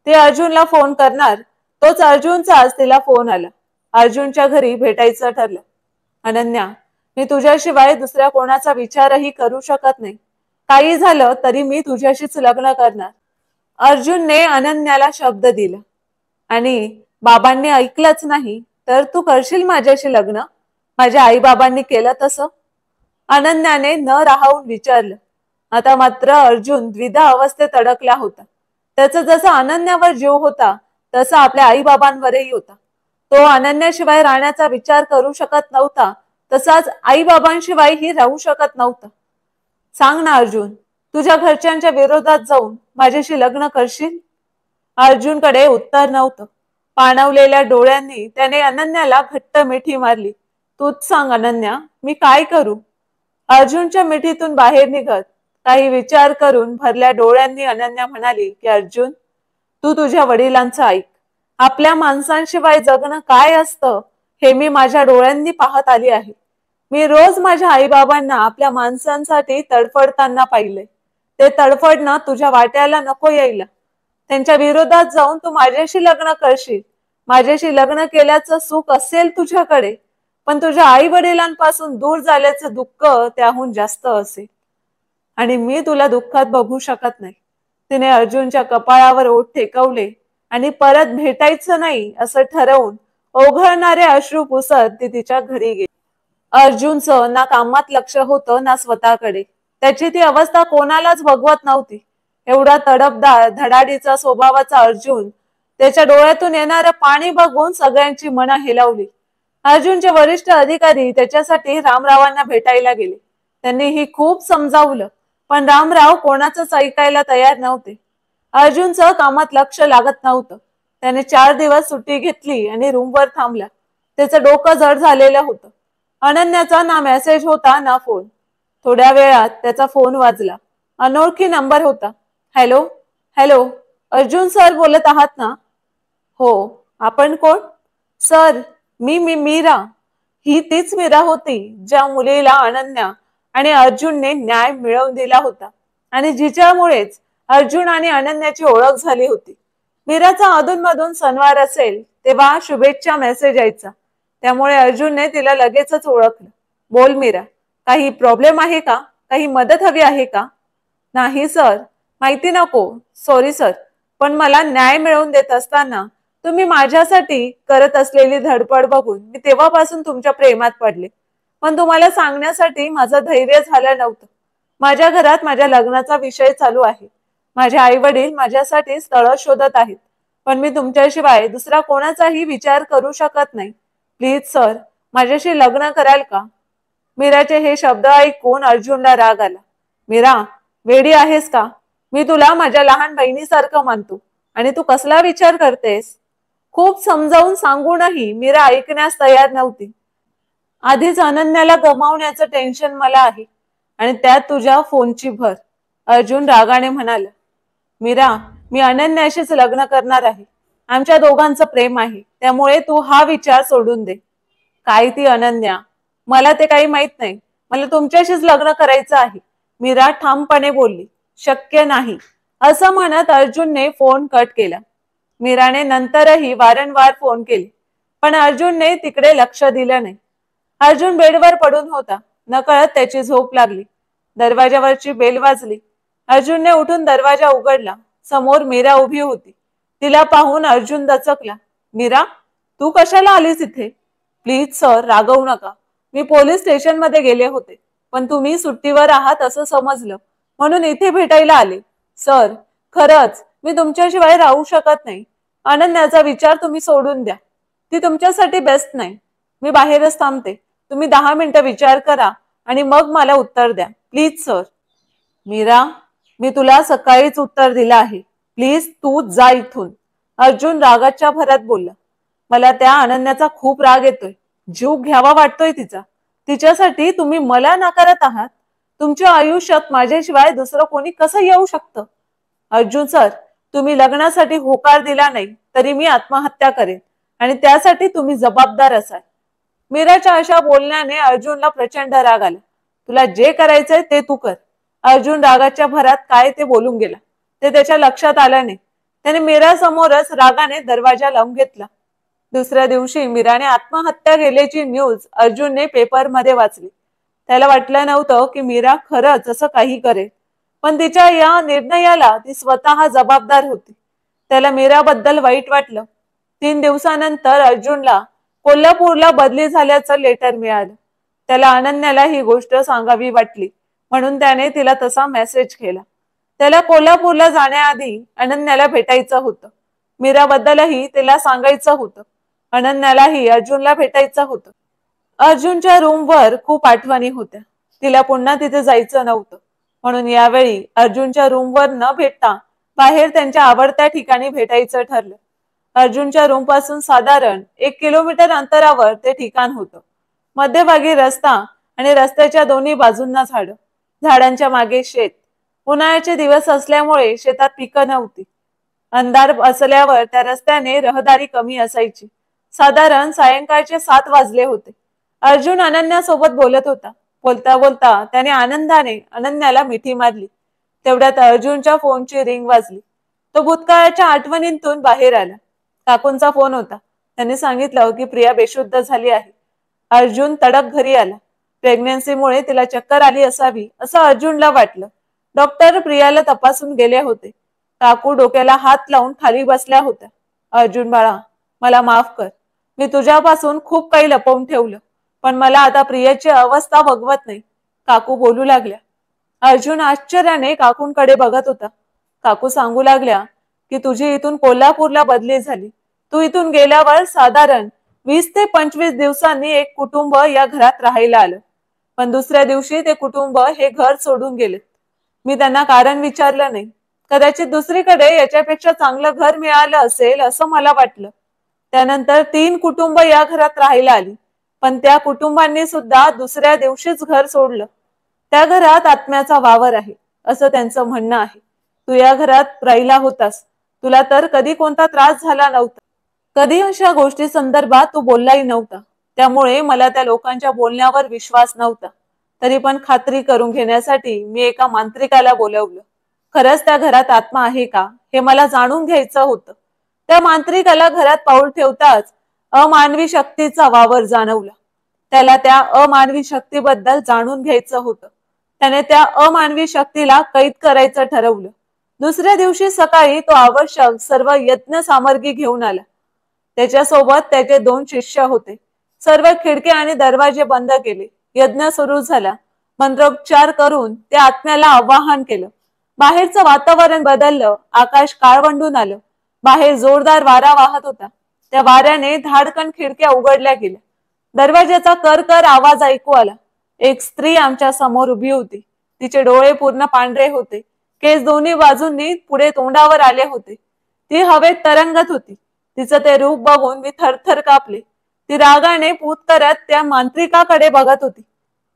Speaker 1: ते अर्जुनला फोन करणार, तोच अर्जुनचाच तिला फोन आला। अर्जुनच्या घरी भेटायचं ठरलं। अनन्या, मी तुझ्याशिवाय दुसऱ्या कोणाचा विचारही करू शकत नाही। काही झालं तरी मी तुझ्याशीच लग्न करणार, अर्जुनने अनन्याला शब्द दिला। आणि बाबांनी ऐकलंच नाही तर तू करशील माझ्याशी लग्न? माझ्या आई बाबांनी केलं तसं? अनन्याने न राहून विचारलं। आता मात्र अर्जुन द्विधा अवस्थेत अडकला होता। त्याचा जसा अनन्यावर जीव होता तसा आपल्या आई बाबांवरही होता। तो अनन्याशिवाय राहण्याचा विचार करू शकत नव्हता, तसाच आई बाबांशिवायही राहू शकत नव्हता। सांग ना अर्जुन, तुझ्या घरच्यांच्या विरोधात जाऊन माझ्याशी लग्न करशील? अर्जुनकडे उत्तर नव्हतं। पाणवलेल्या डोळ्यांनी त्याने अनन्याला घट्ट मिठी मारली। तूच सांग अनन्या, मी काय करू? अर्जुनच्या मिठीतून बाहेर निघत काही विचार करून भरल्या डोळ्यांनी अनन्या म्हणाली की अर्जुन, तू तुझ्या वडिलांचं ऐक। आपल्या माणसांशिवाय जगणं काय असतं हे मी माझ्या डोळ्यांनी पाहत आली आहे। मी रोज माझ्या आई बाबांना आपल्या माणसांसाठी तडफडताना पाहिलंय। ते तडफडणं तुझ्या वाट्याला नको यायला। त्यांच्या विरोधात जाऊन तू माझ्याशी लग्न करशील। माझ्याशी लग्न केल्याचं सुख असेल तुझ्याकडे, पण तुझ्या आई वडिलांपासून दूर झाल्याचं दुःख त्याहून जास्त असेल, आणि मी तुला दुःखात बघू शकत नाही। तिने अर्जुनच्या कपाळावर ओठ टेकवले आणि परत भेटायचं नाही असं ठरवून ओघळणारे अश्रू पुसत ती तिच्या घरी गेली। अर्जुनचं ना कामात लक्ष होतं ना स्वतःकडे। त्याची ती अवस्था कोणालाच बघवत नव्हती। एवढा तडफदार धडाडीचा स्वभावाचा अर्जुन, त्याच्या डोळ्यातून येणारं पाणी बघून सगळ्यांची मनं हेलावली। अर्जुनचे वरिष्ठ अधिकारी त्याच्यासाठी रामरावांना भेटायला गेले। त्यांनीही खूप समजावलं, पण रामराव कोणाचंच ऐकायला तयार नव्हते। अर्जुनचं कामात लक्ष लागत नव्हतं। त्याने 4 दिवस सुट्टी घेतली आणि रूमवर थांबला। त्याचं डोकं जड झालेलं होतं। अनन्याचा ना मेसेज होता ना फोन। थोड्या वेळात त्याचा फोन वाजला। अनोळखी नंबर होता। हॅलो हॅलो, अर्जुन सर बोलत आहात ना? हो, आपण कोण? सर, मी मीरा। ही तीच मीरा होती ज्या मुलीला अनन्या आणि अर्जुनने न्याय मिळवून दिला होता आणि जिच्यामुळेच अर्जुन आणि अनन्याची ओळख झाली होती। मीराचा अधूनमधून सणवार असेल तेव्हा शुभेच्छा मेसेज यायचा, त्यामुळे अर्जुनने तिला लगेचच ओळखलं। बोल मीरा, काही प्रॉब्लेम आहे का? काही मदत हवी आहे का? नाही सर, माहिती नको, सॉरी सर, पण मला न्याय मिळवून देत असताना तुम्ही माझ्यासाठी करत असलेली धडपड बघून मी तेव्हापासून तुमच्या प्रेमात पडले, पण तुम्हाला सांगण्यासाठी माझं धैर्य झालं नव्हतं। माझ्या घरात माझ्या लग्नाचा विषय चालू आहे। माझे आई वडील माझ्यासाठी स्थळ शोधत आहेत, पण मी तुमच्याशिवाय दुसरा कोणाचाही विचार करू शकत नाही। प्लीज सर, माझ्याशी लग्न कराल का? मीराचे हे शब्द ऐकून अर्जुनला राग आला. मीरा, वेडी आहेस का? मी तुला माझ्या लहान बहिणीसारखं मानतो आणि तू कसला विचार करतेस? खूप समजावून सांगूनही मीरा ऐकण्यास तयार नव्हती. आधीच अनन्याला गमावण्याचं टेन्शन मला आहे आणि त्यात तुझ्या फोनची भर. अर्जुन रागाने म्हणाला. मीरा, मी अनन्याशीच लग्न करणार आहे. आमच्या दोघांचं प्रेम आहे, त्यामुळे तू हा विचार सोडून दे. काय ती अनन्या? मला ते काही माहित नाही. मला तुमच्याशीच लग्न करायचं आहे, मीरा ठामपणे बोलली. शक्य नाही, असं म्हणत अर्जुनने फोन कट केला. मीराने नंतरही वारंवार फोन केले, पण अर्जुनने तिकडे लक्ष दिलं नाही. अर्जुन बेडवर पडून होता. नकळत त्याची झोप लागली. दरवाजावरची बेल वाजली. अर्जुनने उठून दरवाजा उघडला. समोर मीरा उभी होती. तिला पाहून अर्जुन दचकला. मीरा, तू कशाला आलीस इथे? प्लीज सर, रागवू नका. मी पोलीस स्टेशन मध्ये गेले होते, पण तुम्ही सुट्टीवर आहात असं समजलं, म्हणून इथे भेटायला आले. सर, खरंच मी तुमच्याशिवाय राहू शकत नाही. अनन्याचा विचार तुम्ही सोडून द्या. ती तुमच्यासाठी बेस्ट नाही. मी बाहेरच थांबते. तुम्ही 10 मिनिटं विचार करा आणि मग मला उत्तर द्या, प्लीज सर. मीरा, मी तुला सकाळीच उत्तर दिलं आहे. प्लीज तू जा इथून. अर्जुन रागाच्या भरात बोलला. मला त्या अनन्याचा खूप राग येतोय. जीव घ्यावा वाटतोय तिचा. तिच्यासाठी तुम्ही मला नाकारत आहात. तुमच्या आयुष्यात माझ्याशिवाय दुसरं कोणी कसं येऊ शकतं? अर्जुन सर, तुम्ही लग्नासाठी होकार दिला नाही तरी मी आत्महत्या करेन आणि त्यासाठी तुम्ही जबाबदार असाल. मीराच्या अशा बोलण्याने अर्जुनला प्रचंड राग आला. तुला जे करायचंय ते तू कर. अर्जुन रागाच्या भरात काय ते बोलून गेला ते त्याच्या लक्षात आलं नाही. त्याने मीरा समोरच रागाने दरवाजा लावून घेतला. दुसऱ्या दिवशी मीराने आत्महत्या केल्याची न्यूज अर्जुनने पेपरमध्ये वाचली. त्याला वाटलं नव्हतं की मीरा खरंच असं काही करेल, पण तिच्या या निर्णयाला ती स्वतः जबाबदार होती. त्याला मीराबद्दल वाईट वाटलं. 3 दिवसानंतर अर्जुनला कोल्हापूरला बदली झाल्याचं लेटर मिळालं. त्याला अनन्याला ही गोष्ट सांगावी वाटली, म्हणून त्याने तिला तसा मेसेज केला. त्याला कोल्हापूरला जाण्याआधी अनन्याला भेटायचं होतं. मीराबद्दलही तिला सांगायचं होतं. अनन्यालाही अर्जुनला भेटायचं होतं. अर्जुनच्या रूमवर खूप आठवणी होत्या. तिला पुन्हा तिथे जायचं नव्हतं, म्हणून यावेळी अर्जुनच्या रूमवर न भेटता बाहेर त्यांच्या आवडत्या ठिकाणी भेटायचं ठरलं. अर्जुनच्या रूम पासून साधारण 1 किलोमीटर अंतरावर ते ठिकाण होतं. मध्यभागी रस्ता आणि रस्त्याच्या दोन्ही बाजूंना झाडं. झाडांच्या मागे शेत. उन्हाळ्याचे दिवस असल्यामुळे शेतात पिकं नव्हती. अंधार असल्यावर त्या रस्त्याने रहदारी कमी असायची. साधारण सायंकाळचे 7 वाजले होते. अर्जुन अनन्यासोबत बोलत होता. बोलता बोलता त्याने आनंदाने अनन्याला मिठी मारली. तेवढ्यात अर्जुनच्या फोनची रिंग वाजली. तो भूतकाळाच्या आठवणींतून बाहेर आला. काकूंचा फोन होता. त्यांनी सांगितलं की प्रिया बेशुद्ध झाली आहे. अर्जुन तडक घरी आला. प्रेग्नन्सीमुळे तिला चक्कर आली असावी असं अर्जुनला वाटलं. डॉक्टर प्रियाला तपासून गेले होते. काकू डोक्याला हात लावून खाली बसल्या होत्या. अर्जुन बाळा, मला माफ कर. मी तुझ्यापासून खूप काही लपवून ठेवलं, पण मला आता प्रियाची अवस्था बघवत नाही, काकू बोलू लागल्या. अर्जुन आश्चर्याने काकूंकडे बघत होता. काकू सांगू लागल्या की तुझी इथून कोल्हापूरला बदली झाली. तू इथून गेल्यावर साधारण 20 ते 25 दिवसांनी एक कुटुंब या घरात राहायला आलं, पण दुसऱ्या दिवशी ते कुटुंब हे घर सोडून गेले. मी त्यांना कारण विचारलं नाही. कदाचित दुसरीकडे याच्यापेक्षा चांगलं घर मिळालं असेल असं मला वाटलं. त्यानंतर 3 कुटुंब या घरात राहायला आली, पण त्या कुटुंबांनी सुद्धा दुसऱ्या दिवशीच घर सोडलं. त्या घरात आत्म्याचा वावर आहे असं त्यांचं म्हणणं आहे. तू या घरात राहिला होतास. तुला तर कधी कोणता त्रास झाला नव्हता. कधी अशा गोष्टी संदर्भात तू बोललाही नव्हता. त्यामुळे मला त्या लोकांच्या बोलण्यावर विश्वास नव्हता. तरी पण खात्री करून घेण्यासाठी मी एका मांत्रिकाला बोलवलं. खरंच त्या घरात आत्मा आहे का हे मला जाणून घ्यायचं होतं. त्या मांत्रिकाला घरात पाऊल ठेवताच अमानवी शक्तीचा वावर जाणवला. त्याला त्या अमानवी शक्तीबद्दल जाणून घ्यायचं होतं. त्याने त्या अमानवी शक्तीला कैद करायचं ठरवलं. दुसऱ्या दिवशी सकाळी तो आवश्यक सर्व यज्ञ सामग्री घेऊन आला. त्याच्यासोबत त्याचे 2 शिष्य होते. सर्व खिडके आणि दरवाजे बंद केले. यज्ञ सुरू झाला. मंत्रोच्चार करून त्या आत्म्याला आवाहन केलं. बाहेरचं वातावरण बदललं. आकाश काळवंडून आलं. बाहेर जोरदार वारा वाहत होता. त्या वाऱ्याने धाडकन खिडक्या उघडल्या गेल्या. दरवाजाचा कर आवाज ऐकू आला. एक स्त्री आमच्या समोर उभी होती. तिचे डोळे पूर्ण पांढरे होते. केस दोन्ही बाजूंनी पुढे तोंडावर आले होते. ती हवेत तरंगत होती. तिचं ते रूप बघून मी थरथर कापले. ती रागाने पूत करत त्या मांत्रिकाकडे बघत होती.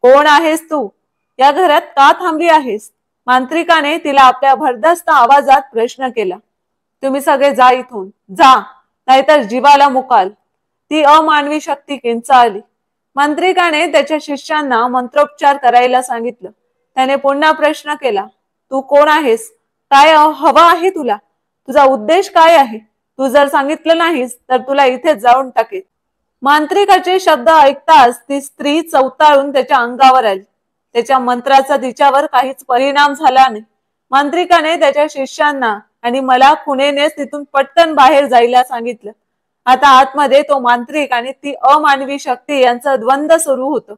Speaker 1: कोण आहेस तू? या घरात का थांबली आहेस? मांत्रिकाने तिला आपल्या भरदस्त आवाजात प्रश्न केला. तुम्ही सगळे जा इथून, जा, नाहीतर जीवाला मुकाल. ती अमानवी शक्ती किंचाळली. मांत्रिकाने त्याच्या शिष्यांना मंत्रोपचार करायला सांगितलं. त्याने पुन्हा प्रश्न केला. तू कोण आहेस? काय हवं आहे तुला? तुझा उद्देश काय आहे? तू जर सांगितलं नाहीस तर तुला इथेच जाऊन टाकेल. मांत्रिकाचे शब्द ऐकताच ती स्त्री चवताळून त्याच्या अंगावर आली. त्याच्या मंत्राचा तिच्यावर काहीच परिणाम झाला नाही. मांत्रिकाने त्याच्या शिष्यांना आणि मला खुणेनेच तिथून पटकन बाहेर जायला सांगितलं. आता आतमध्ये तो मांत्रिक आणि ती अमानवी शक्ती यांचा द्वंद्व सुरू होतं.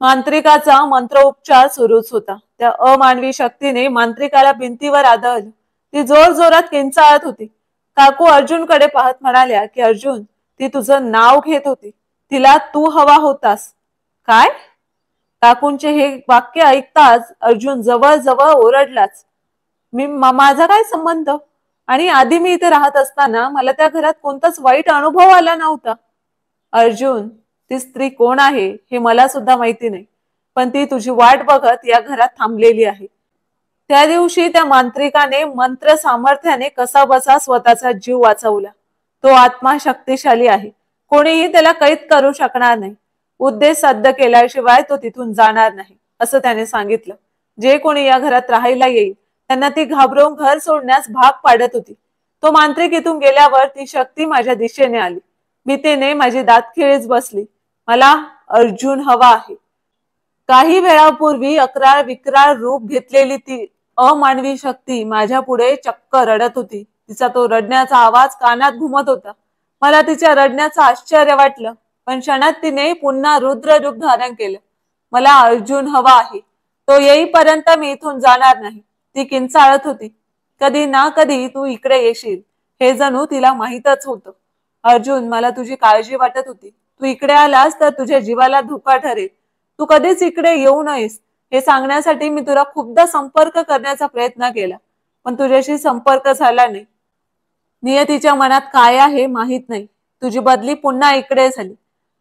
Speaker 1: मांत्रिकाचा मंत्रोपचार सुरूच होता. त्या अमानवी शक्तीने मांत्रिकाला भिंतीवर आदळलं. ती जोर जोरात किंचाळत होती. काकू अर्जुनकडे पाहत म्हणाल्या की अर्जुन, ती तुझं नाव घेत होती. तिला तू हवा होतास. काय? काकूंचे हे वाक्य ऐकताच अर्जुन जवळ जवळ ओरडलाच. माझा काय संबंध? आणि आधी मी इथे राहत असताना मला त्या घरात कोणताच वाईट अनुभव आला नव्हता. अर्जुन, ती स्त्री कोण आहे हे मला सुद्धा माहिती नाही, पण ती तुझी वाट बघत या घरात थांबलेली आहे. त्या दिवशी त्या मांत्रिकाने मंत्र सामर्थ्याने कसा बसा स्वतःचा जीव वाचवला. तो आत्मा शक्तिशाली आहे. कोणीही त्याला कैद करू शकणार नाही. उद्देश साध्य केल्याशिवाय तो तिथून जाणार नाही, असं त्याने सांगितलं. जे कोणी या घरात राहायला येईल त्यांना ती घाबरवून घर सोडण्यास भाग पाडत होती. तो मांत्रिक इथून गेल्यावर ती शक्ती माझ्या दिशेने आली. भीतीने माझी दात खिळीच बसली. मला अर्जुन हवा आहे. काही वेळापूर्वी अक्राळ विक्राळ रूप घेतलेली ती अमानवी शक्ती माझ्या पुढे चक्क रडत होती. तिचा तो रडण्याचा आवाज कानात घुमत होता. मला तिच्या रडण्याचं आश्चर्य वाटलं, पण क्षणात तिने पुन्हा रुद्र रूप धारण केलं. मला अर्जुन हवा आहे. तो येईपर्यंत मी इथून जाणार नाही. ती किंचाळत होती. कधी ना कधी तू इकडे येशील हे जणू तिला माहीतच होतं. अर्जुन, मला तुझी काळजी वाटत होती. तू इकडे आलास तर तुझ्या जीवाला धोका ठरेल. तू कधीच इकडे येऊ नयेस हे सांगण्यासाठी मी तुला खूपदा संपर्क करण्याचा प्रयत्न केला, पण तुझ्याशी संपर्क झाला नाही. नियतीच्या मनात काय आहे माहित नाही. तुझी बदली पुन्हा इकडे झाली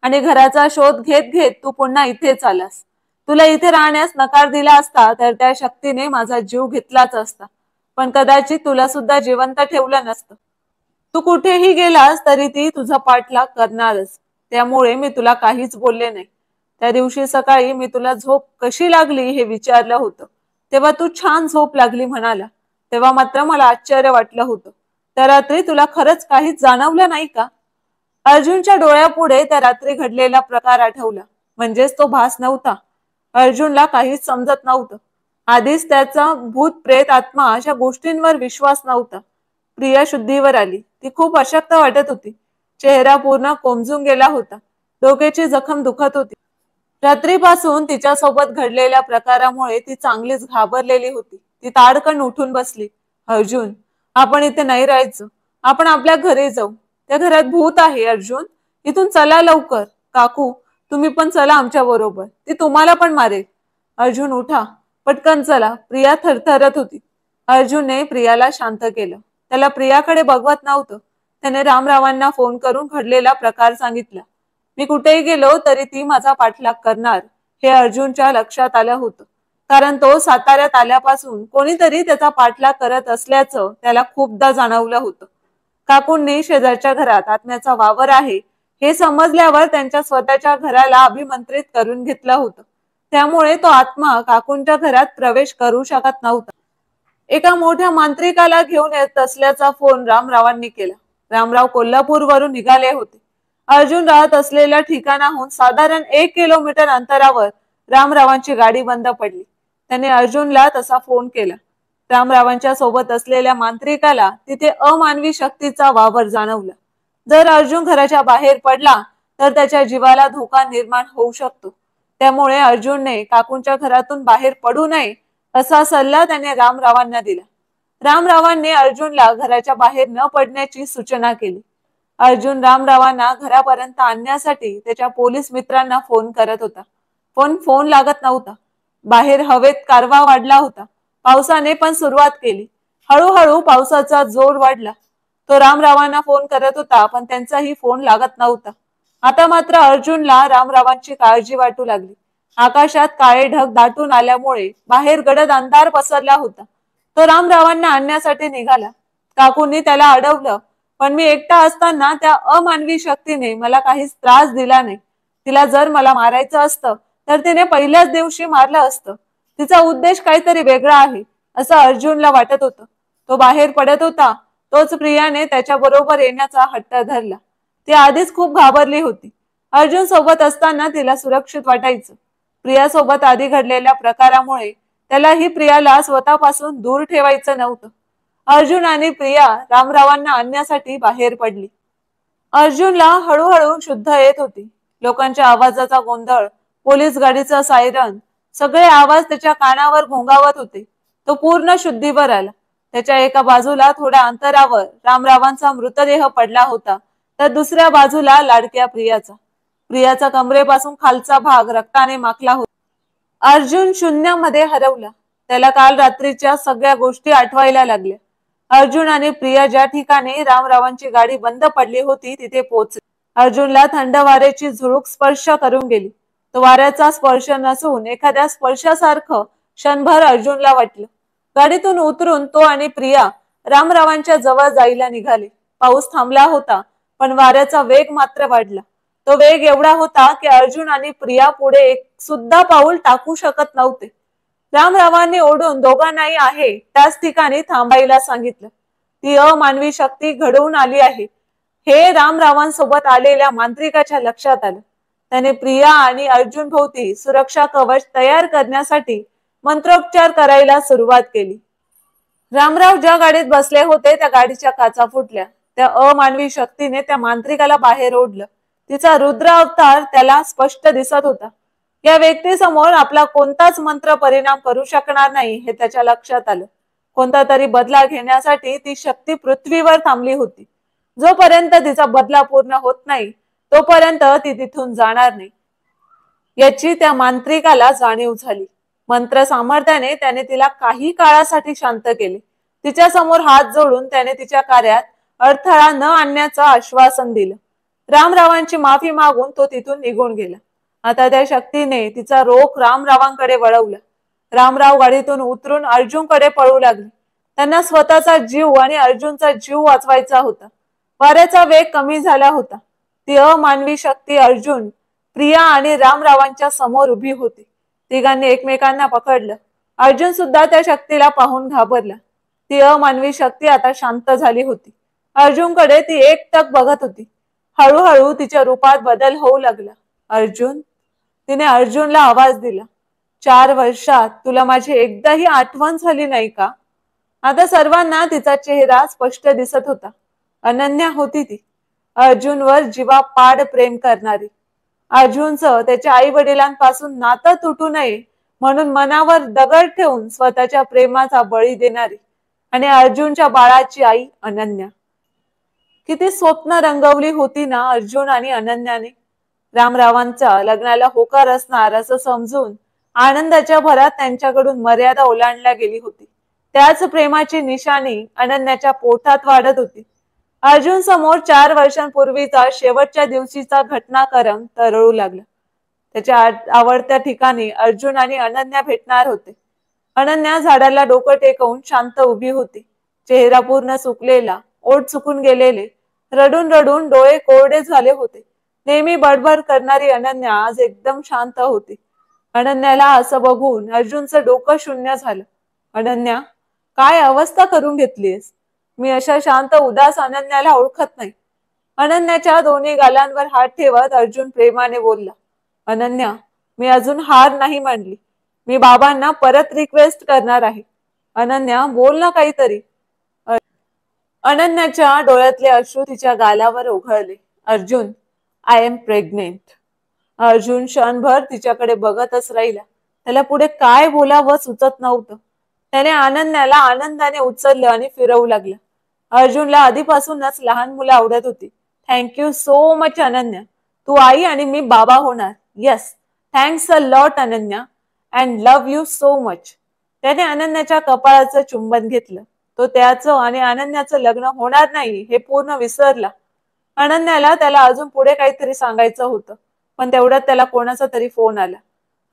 Speaker 1: आणि घराचा शोध घेत घेत तू पुन्हा इथेच आलास. तुला इथे राहण्यास नकार दिला असता तर त्या शक्तीने माझा जीव घेतलाच असता, पण कदाचित तुला सुद्धा जिवंत ठेवलं नसतं. तू कुठेही गेलास तरी ती तुझा पाठलाग करणारच. त्यामुळे मी तुला काहीच बोलले नाही. त्या दिवशी सकाळी मी तुला झोप कशी लागली हे विचारलं होतं, तेव्हा तू छान झोप लागली म्हणाला. तेव्हा मात्र मला आश्चर्य वाटलं होतं. त्या रात्री तुला खरंच काहीच जाणवलं नाही का? अर्जुनच्या डोळ्यापुढे त्या रात्री घडलेला प्रकार आठवला. म्हणजेच तो भास नव्हता. अर्जुनला काहीच समजत नव्हतं. आधीच त्याचा भूत प्रेत आत्मा अशा गोष्टींवर विश्वास नव्हता. प्रिया शुद्धीवर आली. ती खूप अशक्त वाटत होती. चेहरा पूर्ण कोमजून गेला होता. डोक्याची जखम दुखत होती. रात्रीपासून तिच्यासोबत घडलेल्या प्रकारामुळे ती चांगलीच घाबरलेली होती. ती ताडकन उठून बसली. अर्जुन, आपण इथे नाही राहायचं. आपण आपल्या घरी जाऊ. त्या घरात भूत आहे अर्जुन. इथून चला लवकर. काकू, तुम्ही पण चला आमच्या बरोबर. ती तुम्हाला पण मारेल. अर्जुन, उठा, पटकन चला. प्रिया थरथरत होती. अर्जुनने प्रियाला शांत केलं. त्याला प्रियाकडे बघवत नव्हतं. त्याने रामरावांना फोन करून घडलेला प्रकार सांगितला. मी कुठेही गेलो तरी ती माझा पाठलाग करणार हे अर्जुनच्या लक्षात आलं होतं, कारण तो साताऱ्यात आल्यापासून कोणीतरी त्याचा पाठलाग करत असल्याचं त्याला खूपदा जाणवलं होतं. काकूंनी शेजारच्या घरात आत्म्याचा वावर आहे हे समजल्यावर त्यांच्या स्वतःच्या घराला अभिमंत्रित करून घेतलं होतं. त्यामुळे तो आत्मा काकूंच्या घरात प्रवेश करू शकत नव्हता. एका मोठ्या मांत्रिकाला घेऊन येत असल्याचा फोन रामरावांनी केला. रामराव कोल्हापूरवरून निघाले होते. अर्जुन राहत असलेल्या ठिकाणाहून साधारण 1 किलोमीटर अंतरावर रामरावांची गाडी बंद पडली. त्याने अर्जुनला तसा फोन केला. रामरावांच्या सोबत असलेल्या मांत्रिकाला तिथे अमानवी शक्तीचा वावर जाणवला. जर अर्जुन घराच्या बाहेर पडला तर त्याच्या जीवाला धोका निर्माण होऊ शकतो. त्यामुळे अर्जुनने काकूंच्या घरातून बाहेर पडू नये असा सल्ला त्याने रामरावांना दिला. रामरावांनी अर्जुनला घराच्या बाहेर न पडण्याची सूचना केली. अर्जुन रामरावांना घरापर्यंत आणण्यासाठी त्याच्या पोलीस मित्रांना फोन करत होता, पण फोन लागत नव्हता. बाहेर हवेत कारवा वाढला होता. पावसाने पण सुरुवात केली. हळूहळू पावसाचा जोर वाढला. तो रामरावांना फोन करत होता, पण त्यांचाही फोन लागत नव्हता. आता मात्र अर्जुनला रामरावांची काळजी वाटू लागली. आकाशात काळे ढग दाटून आल्यामुळे बाहेर गडद अंधार पसरला होता. तो रामरावांना आणण्यासाठी निघाला. काकूंनी त्याला अडवलं, पण मी एकटा असताना त्या अमानवी शक्तीने मला काहीच त्रास दिला नाही. तिला जर मला मारायचं असतं तर तिने पहिल्याच दिवशी मारलं असतं. तिचा उद्देश काहीतरी वेगळा आहे असं अर्जुनला वाटत होतं. तो बाहेर पडत होता. तोच प्रियाने त्याच्या बरोबर येण्याचा हट्ट धरला. ती आधीच खूप घाबरली होती. अर्जुन सोबत असताना तिला सुरक्षित वाटायचं. प्रिया सोबत आधी घडलेल्या प्रकारामुळे त्यालाही प्रियाला स्वतःपासून दूर ठेवायचं नव्हतं. अर्जुन आणि प्रिया रामरावांना आणण्यासाठी बाहेर पडली. अर्जुनला हळूहळू शुद्ध येत होती. लोकांच्या आवाजाचा गोंधळ, पोलीस गाडीचा सायरन, सगळे आवाज त्याच्या कानावर घोंगावत होते. तो पूर्ण शुद्धीवर आला. त्याच्या एका बाजूला थोड्या अंतरावर रामरावांचा मृतदेह पडला होता, तर दुसऱ्या बाजूला लाडक्या प्रियाचा. प्रियाचा कमरेपासून खालचा भाग रक्ताने माखला होता. अर्जुन शून्यामध्ये हरवला. त्याला काल रात्रीच्या सगळ्या गोष्टी आठवायला लागल्या. अर्जुन आणि प्रिया ज्या ठिकाणी रामरावांची गाडी बंद पडली होती तिथे पोहोचले. अर्जुनला थंड वाऱ्याची झुळूक स्पर्श करून गेली. तो वाऱ्याचा स्पर्श नसून एखाद्या स्पर्शासारखं क्षणभर अर्जुनला वाटलं. गाडीतून उतरून तो आणि प्रिया रामरावांच्या जवळ जायला निघाले. पाऊस थांबला होता, पण वाऱ्याचा वेग मात्र वाढला. तो वेग एवढा होता की अर्जुन आणि प्रिया पुढे एक सुद्धा पाऊल टाकू शकत नव्हते. रामरावांनी ओढून दोघांनाही आहे त्याच ठिकाणी थांबायला सांगितलं. ती अमानवी शक्ती घडवून आली आहे हे रामरावांसोबत आलेल्या मांत्रिकाच्या लक्षात आलं. त्याने प्रिया आणि अर्जुन भोवती सुरक्षा कवच तयार करण्यासाठी मंत्रोच्चार करायला सुरुवात केली. रामराव ज्या गाडीत बसले होते त्या गाडीच्या काचा फुटल्या. त्या अमानवी शक्तीने त्या मांत्रिकाला बाहेर ओढलं. तिचा रुद्र अवतार त्याला स्पष्ट दिसत होता. या व्यक्तीसमोर आपला कोणताच मंत्र परिणाम करू शकणार नाही हे त्याच्या लक्षात आलं. कोणता तरी बदला घेण्यासाठी ती शक्ती पृथ्वीवर थांबली होती. जोपर्यंत तिचा बदला पूर्ण होत नाही तोपर्यंत ती तिथून जाणार नाही याची त्या मांत्रिकाला जाणीव झाली. मंत्र सामर्थ्याने त्याने तिला काही काळासाठी शांत केले. तिच्या समोर हात जोडून त्याने तिच्या कार्यात अडथळा न आणण्याचं आश्वासन दिलं. रामरावांची माफी मागून तो तिथून निघून गेला. आता त्या शक्तीने तिचा रोख रामरावांकडे वळवला. रामराव गाडीतून उतरून अर्जुनकडे पळू लागले. त्यांना स्वतःचा जीव आणि अर्जुनचा जीव वाचवायचा होता. वाऱ्याचा वेग कमी झाला होता. ती अमानवी शक्ती अर्जुन, प्रिया आणि रामरावांच्या समोर उभी होती. तिघांनी एकमेकांना पकडलं. अर्जुन सुद्धा त्या शक्तीला पाहून घाबरला. ती अमानवी शक्ती आता शांत झाली होती. अर्जुनकडे ती एकटक बघत होती. हळूहळू तिच्या रूपात बदल होऊ लागला. अर्जुन, तिने अर्जुनला आवाज दिला. 4 वर्षात तुला माझी एकदाही आठवण झाली नाही का? आता सर्वांना तिचा चेहरा स्पष्ट दिसत होता. अनन्या होती ती, अर्जुनवर जीवापाड प्रेम करणारी. अर्जुनचं त्याच्या आई वडिलांपासून नातं तुटू नये म्हणून मनावर दगड ठेवून स्वतःच्या प्रेमाचा बळी देणारी आणि अर्जुनच्या बाळाची आई अनन्या. किती स्वप्न रंगवली होती ना अर्जुन आणि अनन्याने. रामरावांच्या लग्नाला होकार असणार असं समजून आनंदाच्या भरात त्यांच्याकडून मर्यादा ओलांडल्या गेली होती. त्याच प्रेमाची निशाणी अनन्याच्या पोटात वाढत होती. अर्जुन समोर 4 वर्षांपूर्वीचा शेवटच्या दिवशीचा घटनाक्रम तरळू लागला. त्याच्या आवडत्या ठिकाणी अर्जुन आणि अनन्या भेटणार होते. अनन्या झाडाला डोकं टेकवून शांत उभी होती. चेहरा पूर्ण सुकलेला, ओठ सुकून गेलेले, रडून रडून डोळे कोरडे झाले होते. नेहमी बडबड करणारी अनन्या आज एकदम शांत होती. अनन्याला असं बघून अर्जुनचं डोकं शून्य झालं. अनन्या, काय अवस्था करून घेतलीस? मी अशा शांत उदास अनन्याला ओळखत नाही. अनन्याच्या दोन्ही गालांवर हात ठेवत अर्जुन प्रेमाने बोलला. अनन्या, मी अजून हार नाही मानली. मी बाबांना परत रिक्वेस्ट करणार आहे. अनन्या, बोल ना काहीतरी. अनन्याच्या डोळ्यातले अश्रू तिच्या गालावर ओघळले. Arjun, I am pregnant. Arjun क्षणभर तिच्याकडे बघतच राहिला. त्याला पुढे काय बोलावं सुचत नव्हतं. त्याने अनन्याला आनंदाने उचललं आणि फिरवू लागलं. अर्जुनला आधीपासूनच लहान मुलं आवडत होती. Thank you so much Ananya. तू आई आणि मी बाबा होणार. Yes, thanks a lot Ananya and love you so much. त्याने अनन्याच्या कपाळाचं चुंबन घेतलं. तो त्याचं आणि अनन्याचं लग्न होणार नाही हे पूर्ण विसरला. अनन्याला त्याला अजून पुढे काहीतरी सांगायचं होतं, पण तेवढ्यात त्याला कोणाचा तरी फोन आला.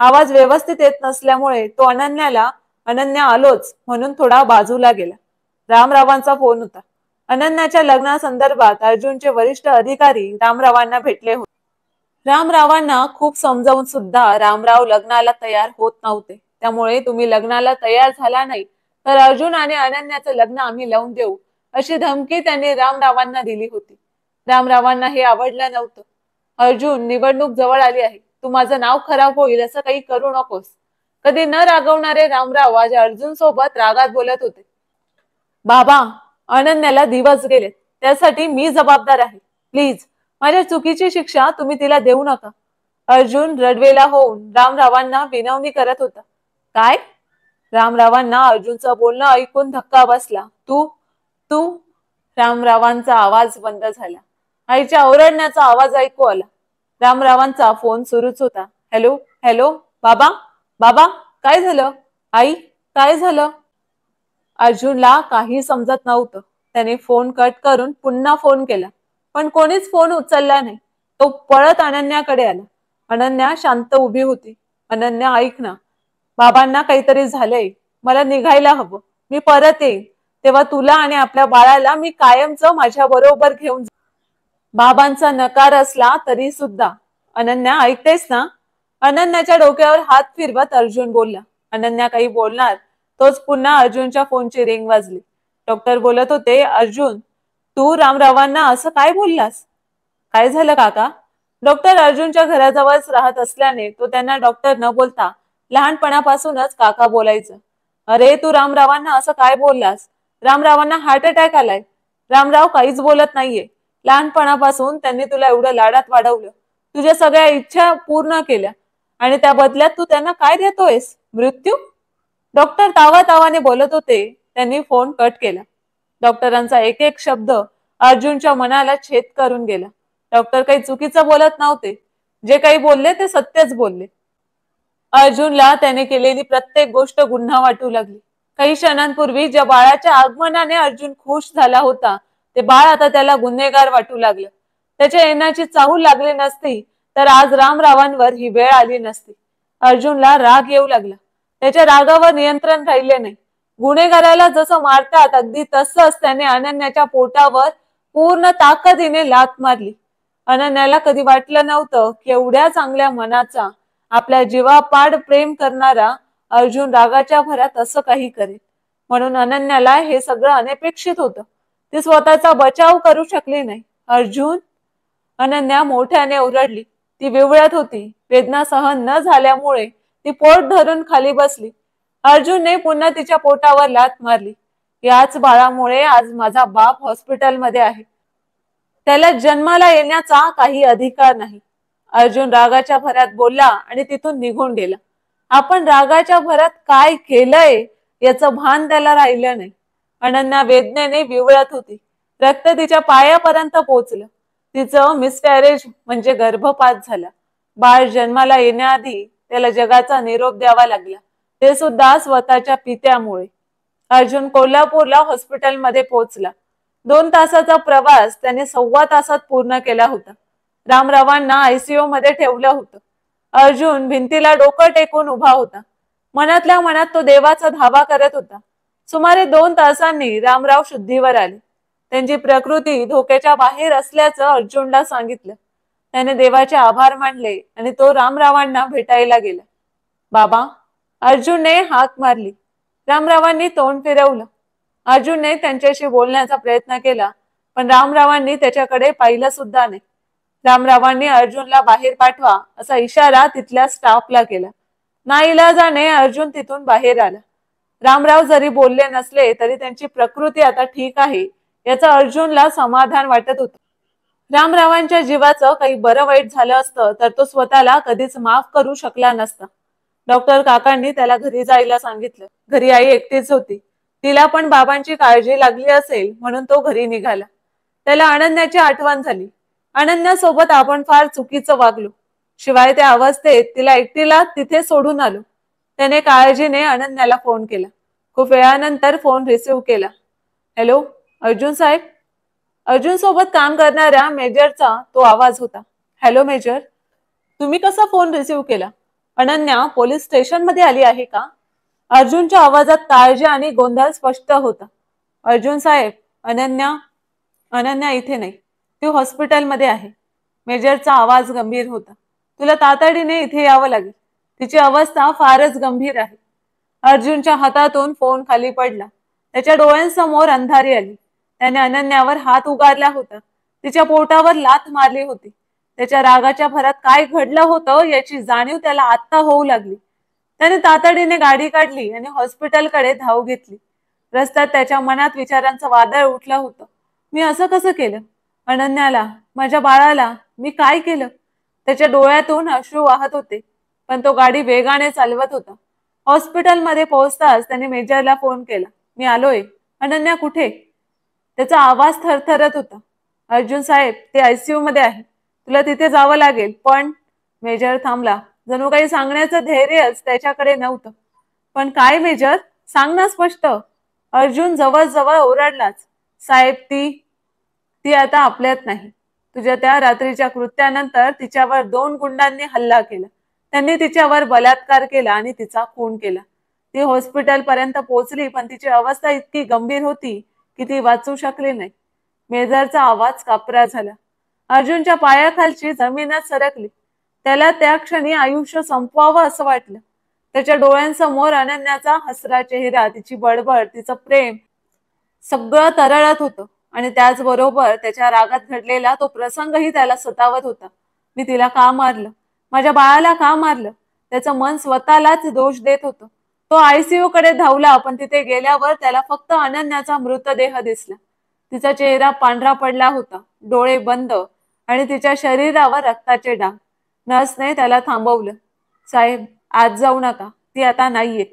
Speaker 1: आवाज व्यवस्थित येत नसल्यामुळे तो अनन्या आलोच म्हणून थोडा बाजूला गेला. रामरावांचा फोन होता. अनन्याच्या लग्नासंदर्भात अर्जुनचे वरिष्ठ अधिकारी रामरावांना भेटले होते. रामरावांना खूप समजावून सुद्धा रामराव लग्नाला तयार होत नव्हते. त्यामुळे तुम्ही लग्नाला तयार झाला नाही तर अर्जुन आणि अनन्याचं लग्न आम्ही लावून देऊ अशी धमकी त्यांनी रामरावांना दिली होती. रामरावांना हे आवडलं नव्हतं. अर्जुन, निवडणूक जवळ आली आहे, तू माझं नाव खराब होईल असं काही करू नकोस. कधी न रागवणारे रामराव आज अर्जुन सोबत रागात बोलत होते. बाबा, अनन्याला दिवस गेलेत, त्यासाठी मी जबाबदार आहे. प्लीज माझ्या चुकीची शिक्षा तुम्ही तिला देऊ नका. अर्जुन रडवेला होऊन रामरावांना विनवणी करत होता. काय? रामरावांना अर्जुनचं बोलणं ऐकून धक्का बसला. तू तू रामरावांचा आवाज बंद झाला. आईच्या ओरडण्याचा आवाज ऐकू आला. रामरावांचा फोन सुरूच होता. हॅलो हॅलो, बाबा बाबा, काय झालं? आई, काय झालं? अर्जुनला काही समजत नव्हतं. त्याने फोन कट करून पुन्हा फोन केला, पण कोणीच फोन उचलला नाही. तो पळत अनन्याकडे आला. अनन्या शांत उभी होती. अनन्या, ऐक ना, बाबांना काहीतरी झालंय, मला निघायला हवं. मी परत येईन तेव्हा तुला आणि आपल्या बाळाला मी कायमचं माझ्या बरोबर घेऊन. बाबांचा नकार असला तरी सुद्धा. अनन्या, ऐकतेस ना? अनन्याच्या डोक्यावर हात फिरवत अर्जुन बोलला. अनन्या काही बोलणार तोच पुन्हा अर्जुनच्या फोनची रिंग वाजली. डॉक्टर बोलत होते. अर्जुन, तू रामरावांना असं काय बोललास? काय झालं काका? डॉक्टर अर्जुनच्या घराजवळच राहत असल्याने तो त्यांना डॉक्टर न बोलता लहानपणापासूनच काका बोलायचं. अरे, तू रामरावांना असं काय बोललास? रामरावांना हार्ट अटॅक आलाय. रामराव काहीच बोलत नाहीये. लहानपणापासून त्यांनी तुला एवढं लाडात वाढवलं, तुझ्या सगळ्या इच्छा पूर्ण केल्या, आणि त्या बदल्यात तू त्यांना काय देतोयस? मृत्यू? डॉक्टर तावातावाने बोलत होते. त्यांनी फोन कट केला. डॉक्टरांचा एक एक शब्द अर्जुनच्या मनाला छेद करून गेला. डॉक्टर काही चुकीचं बोलत नव्हते. जे काही बोलले ते सत्यच बोलले. अर्जुनला त्याने केलेली प्रत्येक गोष्ट गुन्हा वाटू लागली. काही क्षणांपूर्वी ज्या बाळाच्या आगमनाने अर्जुन खुश झाला होता, ते बाळ आता त्याला गुन्हेगार वाटू लागलं. त्याच्या येण्याची चाहूल लागली नसती तर आज रामरावांवर ही वेळ आली नसती. अर्जुनला राग येऊ लागला. त्याच्या रागावर नियंत्रण राहिले नाही. गुन्हेगाराला जसं मारतात अगदी तसंच त्याने अनन्याच्या पोटावर पूर्ण ताकदीने लाथ मारली. अनन्याला कधी वाटलं नव्हतं की एवढ्या चांगल्या मनाचा, आपल्या जीवापाड प्रेम करणारा अर्जुन रागाच्या भरात असं काही करेल. म्हणून अनन्याला हे सगळं अनपेक्षित होतं. ती स्वतःचा बचाव करू शकली नाही. अर्जुन, अनन्या मोठ्याने ओरडली. ती विवळत होती. वेदना सहन न झाल्यामुळे ती पोट धरून खाली बसली. अर्जुनने पुन्हा तिच्या पोटावर लाथ मारली. याच बाळामुळे आज माझा बाप हॉस्पिटलमध्ये आहे. त्याला जन्माला येण्याचा काही अधिकार नाही. अर्जुन रागाच्या भरात बोलला आणि तिथून निघून गेला. आपण रागाच्या भरात काय केलंय याचं भान त्याला राहिलं नाही. अनन्या वेदनेने विवळत होती. रक्त तिच्या पायापर्यंत पोहोचलं. तिचं मिसकॅरेज म्हणजे गर्भपात झाला. बाळ जन्माला येण्याआधी त्याला जगाचा निरोप द्यावा लागला, ते सुद्धा स्वतःच्या पित्यामुळे. अर्जुन कोल्हापूरला हॉस्पिटलमध्ये पोहोचला. 2 तासाचा प्रवास त्याने 1.25 तासात पूर्ण केला होता. रामरावांना आयसीयू मध्ये ठेवलं होतं. अर्जुन भिंतीला डोकं टेकून उभा होता. मनातल्या मनात तो देवाचा धावा करत होता. सुमारे 2 तासांनी रामराव शुद्धीवर आले. त्यांची प्रकृती धोक्याच्या बाहेर असल्याचं अर्जुनला सांगितलं. त्याने देवाचे आभार मानले आणि तो रामरावांना भेटायला गेला. बाबा, अर्जुनने हाक मारली. रामरावांनी तोंड फिरवलं. अर्जुनने त्यांच्याशी बोलण्याचा प्रयत्न केला, पण रामरावांनी त्याच्याकडे पाहिलं सुद्धा नाही. रामरावांनी अर्जुनला बाहेर पाठवा असा इशारा तिथल्या स्टाफला केला. नाईलाजाने अर्जुन तिथून बाहेर आला. रामराव जरी बोलले नसले तरी त्यांची प्रकृती आता ठीक आहे याचं अर्जुनला समाधान वाटत होतं. रामरावांच्या जीवाचं काही बरं वाईट झालं असतं तर तो स्वतःला कधीच माफ करू शकला नसता. डॉक्टर काकांनी त्याला घरी जायला सांगितलं. घरी आई एकटीच होती. तिला पण बाबांची काळजी लागली असेल म्हणून तो घरी निघाला. त्याला अनन्याची आठवण झाली. अनन्यासोबत आपण फार चुकीचं वागलो. शिवाय त्या अवस्थेत तिला एकटीला तिथे सोडून आलो. त्याने काळजीने अनन्याला फोन केला. खूप वेळानंतर फोन रिसीव्ह केला. हॅलो, अर्जुन साहेब. अर्जुन सोबत काम करणाऱ्या मेजरचा तो आवाज होता. हॅलो मेजर, तुम्ही कसा फोन रिसीव्ह केला? अनन्या पोलीस स्टेशन मध्ये आली आहे का? अर्जुनच्या आवाजात काळजी आणि गोंधळ स्पष्ट होता. अर्जुन साहेब, अनन्या इथे नाही, ती हॉस्पिटलमध्ये आहे. मेजरचा आवाज गंभीर होता. तुला तातडीने इथे यावं लागेल. तिची अवस्था फारच गंभीर आहे. अर्जुनच्या हातातून फोन खाली पडला. त्याच्या डोळ्यांसमोर अंधारी आली. त्याने अनन्यावर हात उगारला होता. तिच्या पोटावर लाथ मारली होती. त्याच्या रागाच्या भरात काय घडलं होतं याची जाणीव त्याला आत्ता होऊ लागली. त्याने तातडीने गाडी काढली आणि हॉस्पिटलकडे धाव घेतली. रस्त्यात त्याच्या मनात विचारांचं वादळ उठलं होतं. मी असं कसं केलं? अनन्याला, माझ्या बाळाला मी काय केलं? त्याच्या डोळ्यातून अश्रू वाहत होते, पण तो गाडी वेगाने चालवत होता. हॉस्पिटलमध्ये पोहोचताच त्याने मेजरला फोन केला. मी आलोय. अनन्या कुठे? त्याचा आवाज थरथरत होता. अर्जुन साहेब, ते आयसीयू मध्ये आहे. तुला तिथे जावं लागेल. पण मेजर थांबला. जणू काही सांगण्याचं धैर्यच त्याच्याकडे नव्हतं. पण काय मेजर? सांग ना स्पष्ट. अर्जुन जवळजवळ ओरडलाच. साहेब, ती आता आपल्यात नाही. तुझ्या त्या रात्रीच्या कृत्यानंतर तिच्यावर 2 गुंडांनी हल्ला केला. त्यांनी तिच्यावर बलात्कार केला आणि तिचा खून केला. ती हॉस्पिटल पर्यंत पोहोचली, पण तिची अवस्था इतकी गंभीर होती की ती वाचू शकली नाही. मेजरचा आवाज कापरा झाला. अर्जुनच्या पायाखालची जमीनच सरकली. त्याला त्या क्षणी आयुष्य संपवावं असं वाटलं. त्याच्या डोळ्यांसमोर अनन्याचा हसरा चेहरा, तिची बडबड, तिचं प्रेम सगळं तरळत होतं. आणि त्याचबरोबर त्याच्या रागात घडलेला तो प्रसंगही त्याला सतावत होता. मी तिला का मारलं? माझ्या बाळाला का मारलं? त्याचं मन स्वतःलाच दोष देत होतं. तो आयसीयू कडे धावला, पण तिथे गेल्यावर त्याला फक्त अनन्याचा मृतदेह दिसला. तिचा चेहरा पांढरा पडला होता, डोळे बंद आणि तिच्या शरीरावर रक्ताचे डाग. नर्सने त्याला थांबवलं. साहेब, आज जाऊ नका, ती आता नाहीये.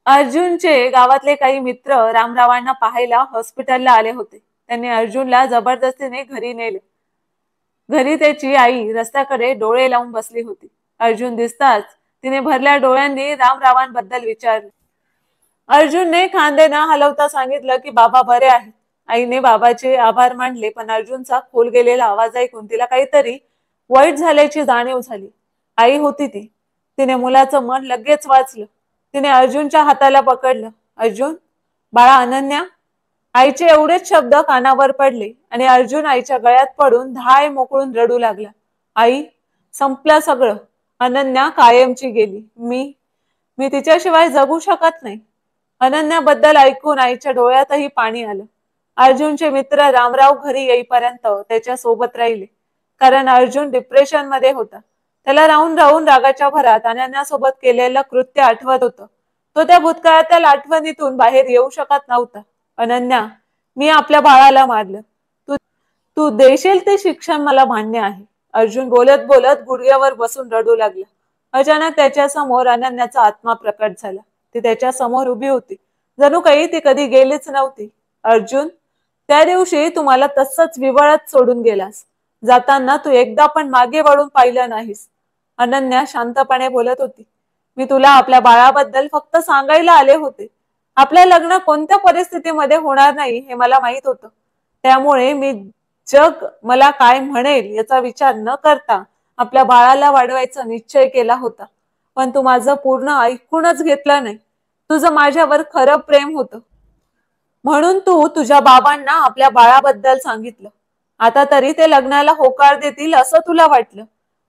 Speaker 1: अर्जुनचे गावातले काही मित्र रामरावांना पाहायला हॉस्पिटलला आले होते. त्यांनी अर्जुनला जबरदस्तीने घरी नेले. घरी त्याची आई रस्त्याकडे डोळे लावून बसली होती. अर्जुन दिसताच तिने भरल्या डोळ्यांनी रामरावांबद्दल विचारले. अर्जुनने खांदे न हलवता सांगितलं की बाबा बरे आहेत. आईने बाबाचे आभार मानले, पण अर्जुनचा खोल गेलेला आवाज ऐकून तिला काहीतरी वाईट झाल्याची जाणीव झाली. आई होती ती. तिने मुलाचं मन लगेच वाचलं. तिने अर्जुनच्या हाताला पकडलं. अर्जुन, बाळा अनन्या. आईचे एवढेच शब्द कानावर पडले आणि अर्जुन आईच्या गळ्यात पडून धाय मोकळून रडू लागला. आई, संपलं सगळं. अनन्या कायमची गेली. मी तिच्याशिवाय जगू शकत नाही. अनन्याबद्दल ऐकून आईच्या डोळ्यातही पाणी आलं. अर्जुनचे मित्र रामराव घरी येईपर्यंत त्याच्या सोबत राहिले, कारण अर्जुन डिप्रेशन मध्ये होता. त्याला राहून राहून रागाच्या भरात अनन्यासोबत केलेलं कृत्य आठवत होतं. तो त्या भूतकाळातील आठवणीतून बाहेर येऊ शकत नव्हता. अनन्या, मी आपल्या बाळाला मारलं. तू तू देशील ते शिक्षण मला मान्य आहे. अर्जुन बोलत बोलत गुडघ्यावर बसून रडू लागला. अचानक त्याच्या समोर अनन्याचा आत्मा प्रकट झाला. ती त्याच्या समोर उभी होती, जणू काही ती कधी गेलीच नव्हती. अर्जुन, त्या दिवशी तू मला तसंच विवळत सोडून गेलास. जाताना तू एकदा पण मागे वळून पाहिलं नाहीस. अनन्या शांतपणे बोलत होती. मी तुला आपल्या बाळाबद्दल फक्त सांगायला आले होते. आपलं लग्न कोणत्या परिस्थितीमध्ये होणार नाही हे मला माहित होतं. त्यामुळे मी जग मला काय म्हणेल याचा विचार न करता आपल्या बाळाला वाढवायचा निश्चय केला होता. पण तू माझं पूर्ण ऐकूनच घेतलं नाही. तुझं माझ्यावर खरं प्रेम होतं, म्हणून तू तुझ्या बाबांना आपल्या बाळाबद्दल सांगितलं. आता तरी ते लग्नाला होकार देतील असं तुला वाटलं.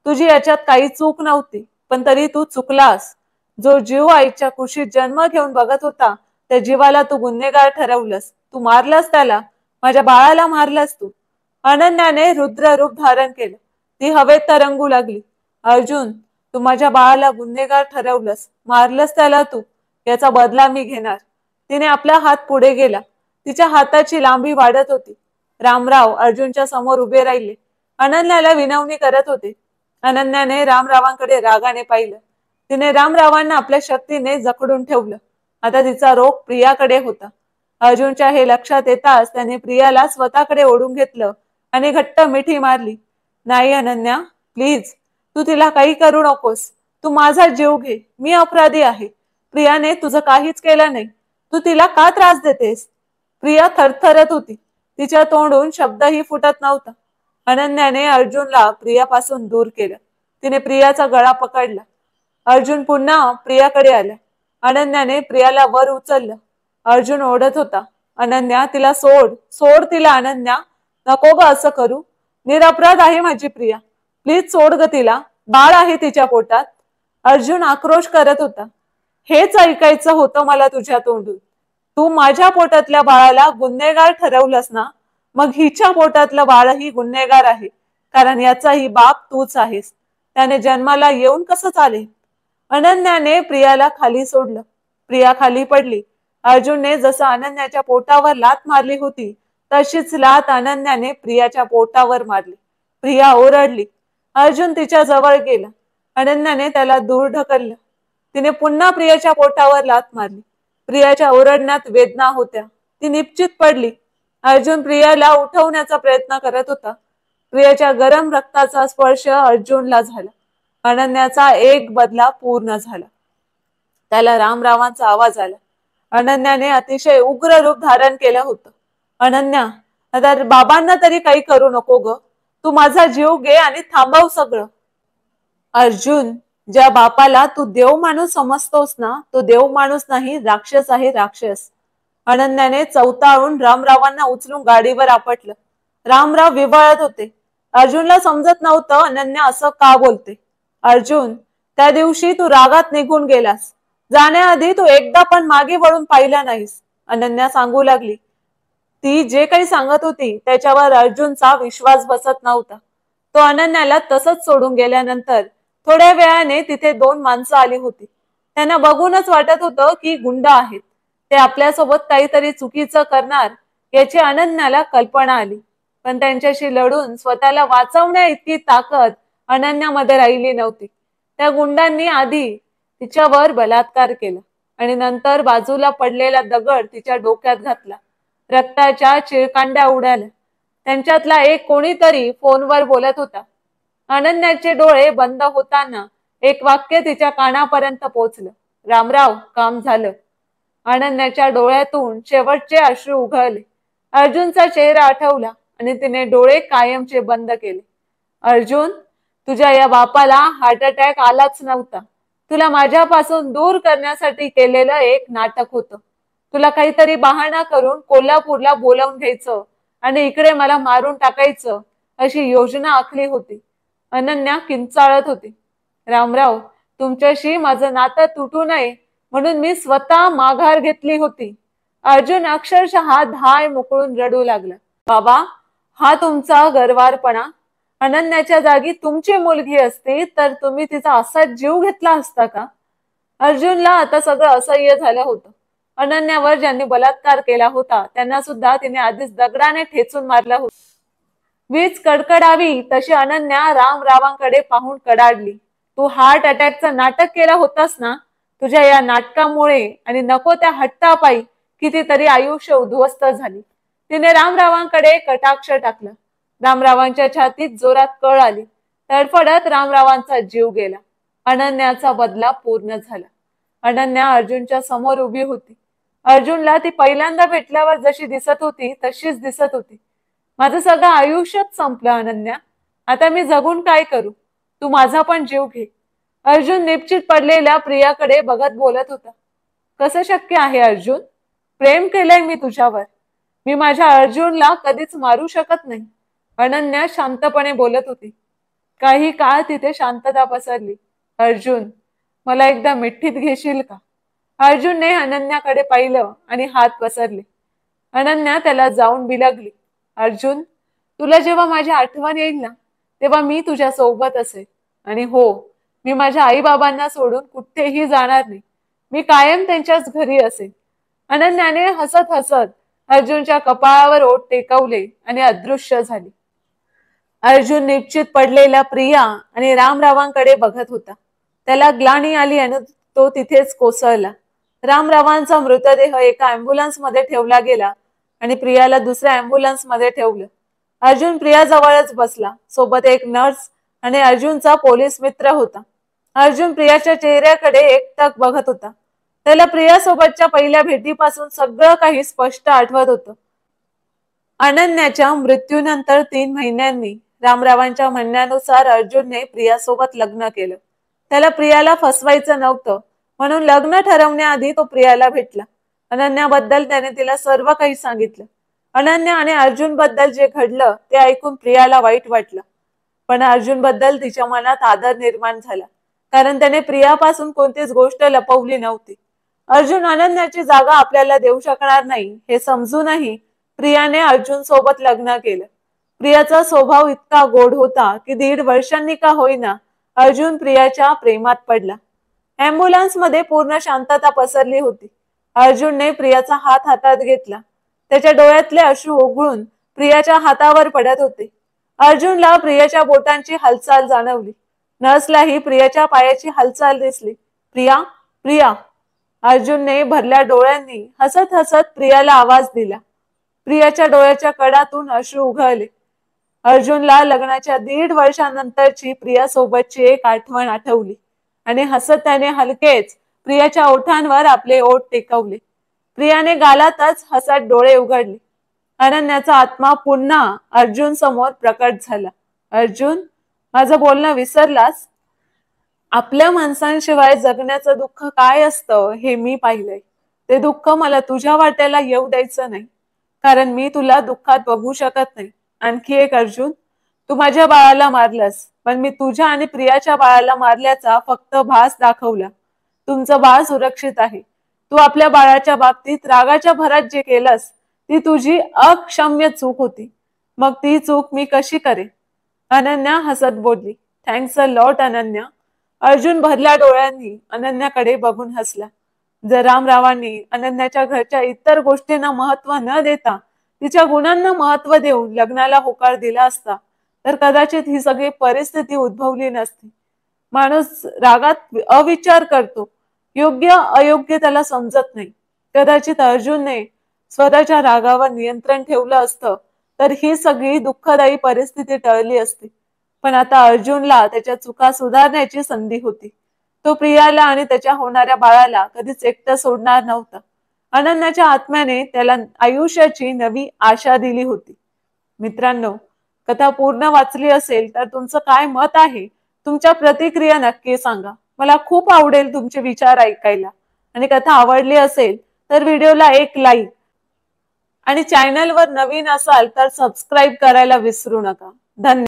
Speaker 1: तुझी याच्यात काही चूक नव्हती, पण तरी तू चुकलास. जो जीव आईच्या कुशीत जन्म घेऊन बघत होता त्या जीवाला तू गुन्हेगार ठरवलंस. तू मारलंस त्याला. माझ्या बाळाला मारलंस तू. अनन्याने रुद्र रूप धारण केलं. ती हवेत तरंगू लागली. अर्जुन, तू माझ्या बाळाला गुन्हेगार ठरवलंस, मारलंस त्याला तू. याचा बदला मी घेणार. तिने आपला हात पुढे गेला. तिच्या हाताची लांबी वाढत होती. रामराव अर्जुनच्या समोर उभे राहिले. अनन्याला विनवणी करत होते. अनन्याने रामरावांकडे रागाने पाहिलं. तिने रामरावांना आपल्या शक्तीने जखडून ठेवलं. आता तिचा रोग प्रियाकडे होता. अर्जुनच्या हे लक्षात येताच त्याने प्रियाला स्वतःकडे ओढून घेतलं आणि घट्ट मिठी मारली. नाही अनन्या, प्लीज, तू तिला काही करू नकोस. तू माझा जीव घे. मी अपराधी आहे. प्रियाने तुझं काहीच केलं नाही. तू तिला का त्रास देतेस? प्रिया थरथरत होती. तिच्या तोंडून शब्दही फुटत नव्हता. अनन्याने अर्जुनला प्रियापासून दूर केलं. तिने प्रियाचा गळा पकडला. अर्जुन पुन्हा प्रियाकडे आला. अनन्याने प्रियाला वर उचललं. अर्जुन ओढत होता. अनन्या, तिला सोड, सोड तिला अनन्या. नको ग असं करू. निरपराध आहे माझी प्रिया. प्लीज सोड ग तिला. बाळ आहे तिच्या पोटात. अर्जुन आक्रोश करत होता. हेच ऐकायचं होतं मला तुझ्या तोंडून. तू माझ्या पोटातल्या बाळाला गुन्हेगार ठरवलंस ना, मग हिच्या पोटातलं बाळही गुन्हेगार आहे. कारण याचाही बाप तूच आहेस. त्याने जन्माला येऊन कसं चालेल? अनन्याने प्रियाला खाली सोडलं. प्रिया खाली पडली. अर्जुनने जसं अनन्याच्या पोटावर लात मारली होती तशीच लात अनन्याने प्रियाच्या पोटावर मारली. प्रिया ओरडली. अर्जुन तिच्या जवळ गेला. अनन्याने त्याला दूर ढकललं. तिने पुन्हा प्रियाच्या पोटावर लात मारली. प्रियाच्या ओरडण्यात वेदना होत्या. ती निश्चित पडली. अर्जुन प्रियाला उठवण्याचा प्रयत्न करत होता. प्रियाच्या गरम रक्ताचा स्पर्श अर्जुनला झाला. अनन्याचा एक बदला पूर्ण झाला. त्याला रामरावांचा आवाज आला. अनन्याने अतिशय उग्र रूप धारण केलं होतं. अनन्या, आता बाबांना तरी काही करू नको ग. तू माझा जीव घे आणि थांबव सगळं. अर्जुन, ज्या बापाला तू देव माणूस समजतोस ना, तो देव माणूस नाही, राक्षस आहे, राक्षस. अनन्याने चवताळून रामरावांना उचलून गाडीवर आपटलं. रामराव विव्हळत होते. अर्जुनला समजत नव्हतं अनन्या असं का बोलते. अर्जुन, त्या दिवशी तू रागात निघून गेलास. जाण्याआधी तू एकदा पण मागे वळून पाहिला नाहीस. अनन्या सांगू लागली. ती जे काही सांगत होती त्याच्यावर अर्जुनचा विश्वास बसत नव्हता. तो अनन्याला तसंच सोडून गेल्यानंतर थोड्या वेळाने तिथे दोन माणसं आली होती. त्यांना बघूनच वाटत होतं की गुंड आहेत. ते आपल्यासोबत काहीतरी चुकीचं करणार याची अनन्याला कल्पना आली. पण त्यांच्याशी लढून स्वतःला वाचवण्या इतकी ताकद अनन्यामध्ये राहिली नव्हती. त्या गुंडांनी आधी तिच्यावर बलात्कार केला आणि नंतर बाजूला पडलेला दगड तिच्या डोक्यात घातला. रक्ताच्या चिळकांड्या उडाल्या. त्यांच्यातला एक कोणीतरी फोनवर बोलत होता. अनन्याचे डोळे बंद होताना एक वाक्य तिच्या कानापर्यंत पोचलं. रामराव, काम झालं. अनन्याच्या डोळ्यातून शेवटचे अश्रू उघळले. अर्जुनचा चेहरा आठवला आणि तिने डोळे कायमचे बंद केले. अर्जुन, तुझ्या या बापाला हार्ट अटॅक आलाच नव्हता. तुला माझ्यापासून दूर करण्यासाठी केलेलं एक नाटक होतं. तुला काहीतरी बहाणा करून कोल्हापूरला बोलावून घ्यायचं आणि इकडे मला मारून टाकायचं अशी योजना आखली होती. अनन्या किंचाळत होती. रामराव, तुमच्याशी माझं नातं तुटू नये म्हणून मी स्वतः माघार घेतली होती. अर्जुन अक्षरशः धाय मोकळून रडू लागला. बाबा, हा तुमचा गर्वारपणा. अनन्याच्या जागी तुमची मुलगी असती तर तुम्ही तिचा असा जीव घेतला असता का? अर्जुनला आता सगळं असह्य झालं होतं. अनन्यावर ज्यांनी बलात्कार केला होता त्यांना सुद्धा तिने आधीच दगडाने ठेचून मारला होता. वीज कडकडावी तशी अनन्या रामरावांकडे पाहून कडाडली. तू हार्ट अटॅकचं नाटक केलं होतास ना, तुझ्या या नाटकामुळे आणि नको त्या हट्टापायी कितीतरी आयुष्य उद्ध्वस्त झाली. तिने रामरावांकडे कटाक्ष टाकला. रामरावांच्या छातीत जोरात कळ आली. तडफडत रामरावांचा जीव गेला. अनन्याचा बदला पूर्ण झाला. अनन्या अर्जुनच्या समोर उभी होती. अर्जुनला ती पहिल्यांदा भेटल्यावर जशी दिसत होती तशीच दिसत होती. माझं सगळं आयुष्यच संपलं अनन्या. आता मी जगून काय करू? तू माझा पण जीव घे. अर्जुन निश्चित पडलेल्या प्रियाकडे बघत बोलत होता. कसं शक्य आहे अर्जुन? प्रेम केलंय मी तुझ्यावर. मी माझ्या अर्जुनला कधीच मारू शकत नाही. अनन्या शांतपणे बोलत होती. काही काळ तिथे शांतता पसरली. अर्जुन, मला एकदा मिठीत घेशील का? अर्जुनने अनन्याकडे पाहिलं आणि हात पसरले. अनन्या त्याला जाऊन बिलगली. अर्जुन, तुला जेव्हा माझी आठवण येईल ना, तेव्हा मी तुझ्या सोबत असेल. आणि हो, मी माझ्या आई बाबांना सोडून कुठेही जाणार नाही. मी कायम त्यांच्याच घरी असेल. अनन्याने हसत हसत अर्जुनच्या कपाळावर ओठ टेकवले आणि अदृश्य झाली. अर्जुन निश्चित पडलेला प्रिया आणि रामरावांकडे बघत होता. त्याला ग्लानी आली आणि तो तिथेच कोसळला. रामरावांचा मृतदेह एका अँब्युलन्स मध्ये ठेवला गेला आणि प्रियाला दुसऱ्या अँब्युलन्स मध्ये ठेवलं. अर्जुन प्रिया जवळच बसला. सोबत एक नर्स आणि अर्जुनचा पोलीस मित्र होता. अर्जुन प्रियाच्या चेहऱ्याकडे एकटक बघत होता. त्याला प्रियासोबतच्या पहिल्या भेटीपासून सगळं काही स्पष्ट आठवत होतं. अनन्याच्या मृत्यूनंतर 3 महिन्यांनी रामरावांच्या म्हणण्यानुसार अर्जुनने प्रियासोबत लग्न केलं. त्याला प्रियाला फसवायचं नव्हतं, म्हणून लग्न ठरवण्याआधी तो प्रियाला भेटला. अनन्याबद्दल त्याने तिला सर्व काही सांगितलं. अनन्या आणि अर्जुन बद्दल जे घडलं ते ऐकून प्रियाला वाईट वाटलं, पण अर्जुन बद्दल तिच्या मनात आदर निर्माण झाला, कारण त्याने प्रियापासून कोणतीच गोष्ट लपवली नव्हती. अर्जुन अनन्याची जागा आपल्याला देऊ शकणार नाही हे समजूनही प्रियाने अर्जुन सोबत लग्न केलं. प्रियाचा स्वभाव इतका गोड होता की 1.5 वर्षांनी का होईना अर्जुन प्रियाच्या प्रेमात पडला. अँब्युलन्स मध्ये पूर्ण शांतता पसरली होती. अर्जुनने प्रियाचा हात हातात घेतला. त्याच्या डोळ्यातले अश्रू ओघळून प्रियाच्या हातावर पडत होते. अर्जुनला प्रियाच्या बोटांची हालचाल जाणवली. नर्सलाही प्रियाच्या पायाची हालचाल दिसली. प्रिया, प्रिया. अर्जुनने भरल्या डोळ्यांनी हसत हसत प्रियाला आवाज दिला. प्रियाच्या डोळ्याच्या कडातून अश्रू उघळले. अर्जुनला लग्नाच्या 1.5 वर्षांनंतरची प्रियासोबतची एक आठवण आठवली आणि हसत त्याने हलकेच प्रियाच्या ओठांवर आपले ओठ टेकवले. प्रियाने गालातच हसत डोळे उघडले. अनन्याचा आत्मा पुन्हा अर्जुन समोर प्रकट झाला. अर्जुन, माझं बोलणं विसरलास? आपल्या माणसांशिवाय जगण्याचं दुःख काय असतं हे मी पाहिलंय. ते दुःख मला तुझ्या वाट्याला येऊ द्यायचं नाही, कारण मी तुला दुःखात बघू शकत नाही. आणखी एक अर्जुन, तू माझ्या बाळाला मारलंस, पण मी तुझ्या आणि प्रियाच्या बाळाला मारल्याचा फक्त भास दाखवला. तुमचं बाळ सुरक्षित आहे. तू आपल्या बाळाच्या बाबतीत रागाच्या भरात जे केलंस ती तुझी अक्षम्य चूक होती. मग ती चूक मी कशी करेन? अनन्या हसत बोलली. Thanks a lot Ananya. Arjun भरल्या डोळ्यांनी अनन्याकडे बघून हसला. जर रामरावांनी अनन्याच्या घरच्या इतर गोष्टींना महत्व न देता तिच्या गुणांना महत्व देऊन लग्नाला होकार दिला असता तर कदाचित ही सगळी परिस्थिती उद्भवली नसती. माणूस रागात अविचार करतो. योग्य अयोग्य त्याला समजत नाही. कदाचित अर्जुनने स्वतःच्या रागावर नियंत्रण ठेवलं असतं तर ही सगळी दुःखदायी परिस्थिती टळली असती. पण आता अर्जुनला त्याच्या चुका सुधारण्याची संधी होती. तो प्रियाला आणि त्याच्या होणाऱ्या बाळाला कधीच एकटं सोडणार नव्हता. अनन्याच्या आत्म्याने त्याला आयुष्याची नवी आशा दिली होती. मित्रांनो, कथा पूर्ण वाचली असेल तर तुमचं काय मत आहे? तुमच्या प्रतिक्रिया नक्की सांगा. मला खूप आवडेल तुमचे विचार ऐकायला. आणि कथा आवडली असेल तर व्हिडिओला एक लाईक आणि चॅनलवर नवीन असाल तर सबस्क्राईब करायला विसरू नका. धन्यवाद.